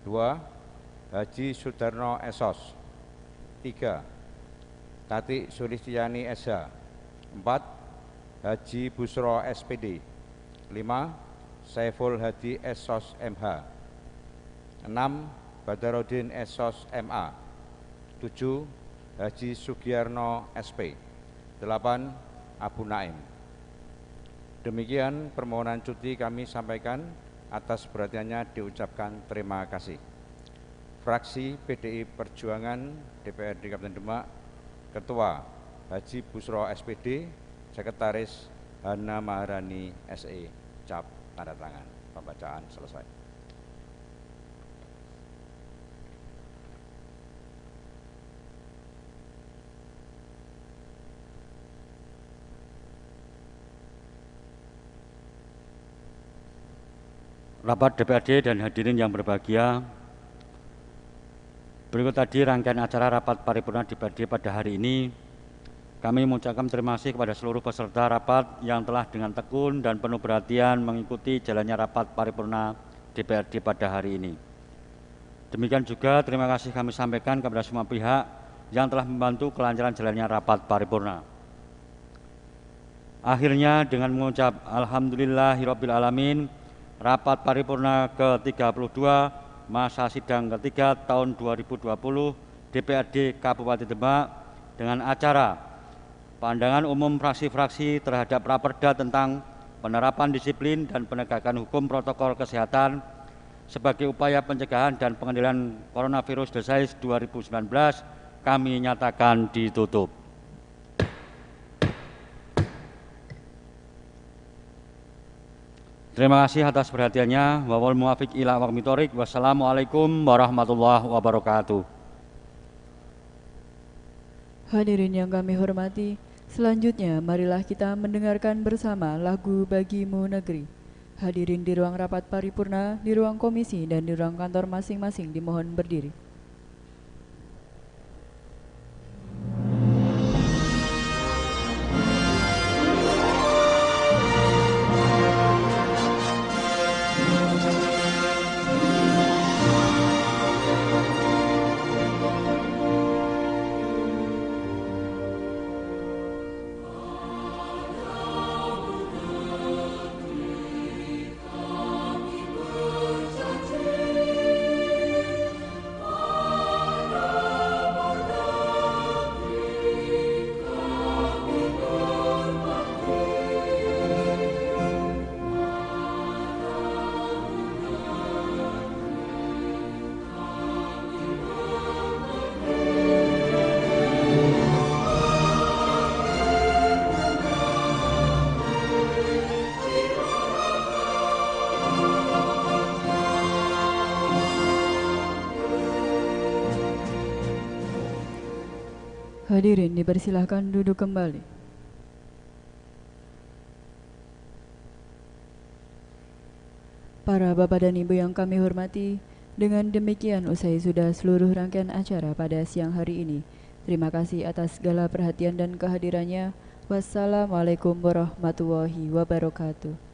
2. Haji Sudarno Esos. 3. Tati Sulistiani SH. 4. Haji Busro SPD. 5. Saiful Hadi Esos MH. 6. Badarudin Esos MA. 7. Haji Sugiyarno SP. 8. Abu Naim. Demikian permohonan cuti kami sampaikan, atas perhatiannya diucapkan terima kasih. Fraksi PDI Perjuangan DPRD Kabupaten Demak, Ketua Haji Busro SPD, Sekretaris Hana Maharani SE. Cap tanda tangan. Pembacaan selesai. Rapat DPRD dan hadirin yang berbahagia, berikut tadi rangkaian acara rapat paripurna DPRD pada hari ini. Kami mengucapkan terima kasih kepada seluruh peserta rapat yang telah dengan tekun dan penuh perhatian mengikuti jalannya rapat paripurna DPRD pada hari ini. Demikian juga terima kasih kami sampaikan kepada semua pihak yang telah membantu kelancaran jalannya rapat paripurna. Akhirnya dengan mengucap Alhamdulillahirrabbilalamin, rapat paripurna ke-32 masa sidang ketiga tahun 2020 DPRD Kabupaten Demak dengan acara pandangan umum fraksi-fraksi terhadap raperda tentang penerapan disiplin dan penegakan hukum protokol kesehatan sebagai upaya pencegahan dan pengendalian coronavirus disease 2019 kami nyatakan ditutup. Terima kasih atas perhatiannya. Wawal muwafiq ila waqti thoriq. Wassalamualaikum warahmatullahi wabarakatuh. Hadirin yang kami hormati, selanjutnya marilah kita mendengarkan bersama lagu Bagimu Negeri. Hadirin di ruang rapat paripurna, di ruang komisi, dan di ruang kantor masing-masing dimohon berdiri. Hadirin dipersilahkan duduk kembali. Para Bapak dan Ibu yang kami hormati, dengan demikian usai sudah seluruh rangkaian acara pada siang hari ini. Terima kasih atas segala perhatian dan kehadirannya. Wassalamualaikum warahmatullahi wabarakatuh.